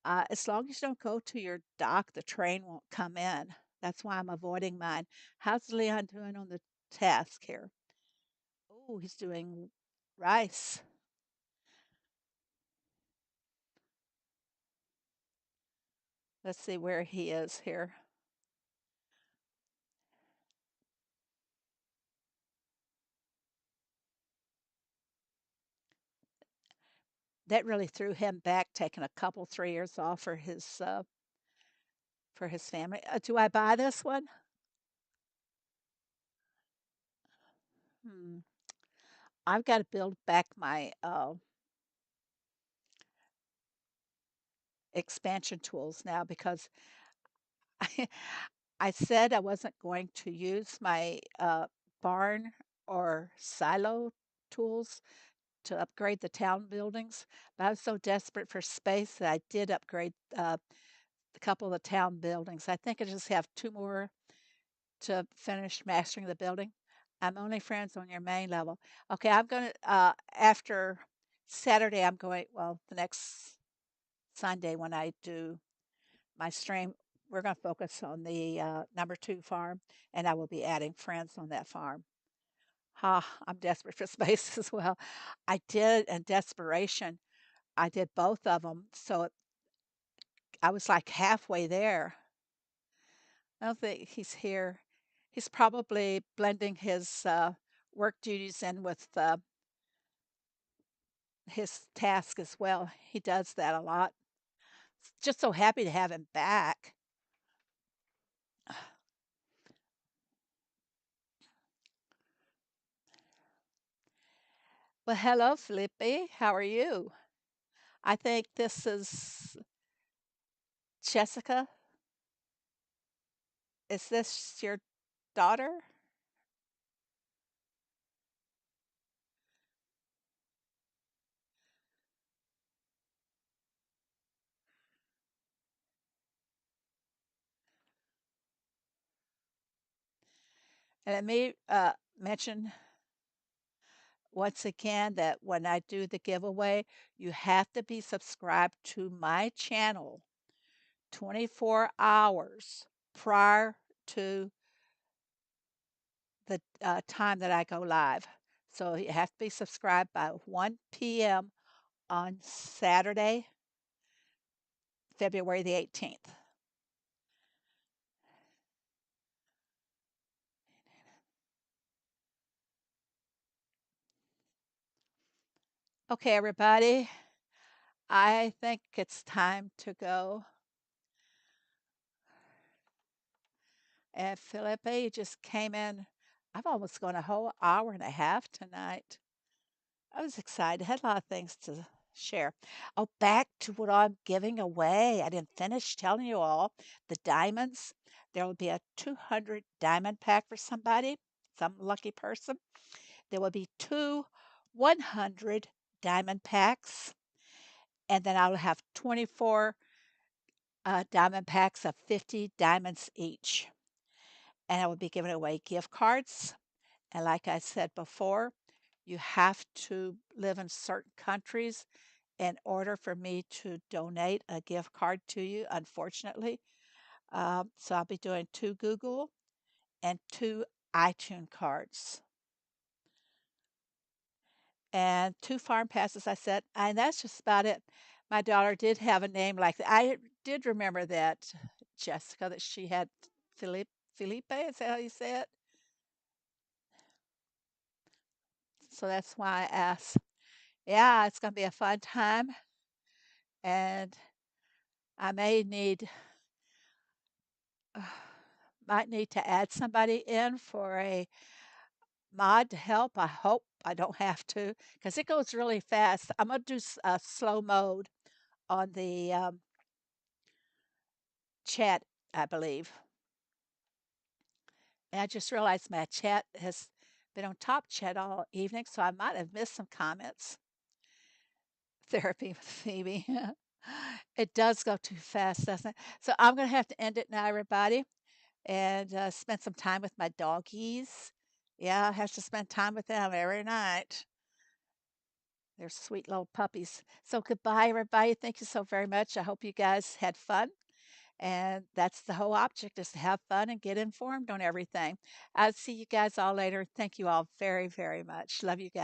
Speaker 1: As long as you don't go to your dock, the train won't come in. That's why I'm avoiding mine. How's Leon doing on the task here? Oh, he's doing rice. Let's see where he is here. That really threw him back, taking a couple, 3 years off for his family. Do I buy this one? Hmm. I've got to build back my expansion tools now because I, I said I wasn't going to use my barn or silo tools to upgrade the town buildings, but I was so desperate for space that I did upgrade a couple of the town buildings. I think I just have two more to finish mastering the building. I'm only friends on your main level. Okay, I'm going to, after Saturday, well, the next Sunday when I do my stream, we're going to focus on the number 2 farm, and I will be adding friends on that farm. Ha, I'm desperate for space as well. I did, in desperation, I did both of them. So I was like halfway there. I don't think he's here. He's probably blending his work duties in with his task as well. He does that a lot. Just so happy to have him back. Well, hello, Felipe. How are you? I think this is Jessica. Is this your daughter? And let me mention once again that when I do the giveaway, you have to be subscribed to my channel 24 hours prior to the time that I go live. So you have to be subscribed by 1 p.m. on Saturday, February the 18th. Okay, everybody, I think it's time to go. And Felipe, you just came in. I've almost gone a whole hour and a half tonight. I was excited. I had a lot of things to share. Oh, back to what I'm giving away. I didn't finish telling you all the diamonds. There will be a 200 diamond pack for somebody, some lucky person. There will be two 100 diamond packs, and then I'll have 24 diamond packs of 50 diamonds each. And I will be giving away gift cards. And like I said before, you have to live in certain countries in order for me to donate a gift card to you, unfortunately. So I'll be doing two Google and two iTunes cards and two farm passes, I said. And that's just about it. My daughter did have a name like that. I did remember that, Jessica, that she had Philippe. Felipe, is that how you say it? So that's why I asked. Yeah, it's going to be a fun time. And I may need uh, might need to add somebody in for a mod to help. I hope I don't have to because it goes really fast. I'm gonna do a slow mode on the chat, I believe. And I just realized my chat has been on top chat all evening, so I might have missed some comments. Therapy with Phoebe. It does go too fast, doesn't it? So I'm gonna have to end it now, everybody, and spend some time with my doggies. Yeah, I have to spend time with them every night. They're sweet little puppies. So goodbye, everybody. Thank you so very much. I hope you guys had fun. And that's the whole object is to have fun and get informed on everything. I'll see you guys all later. Thank you all very, very much. Love you guys.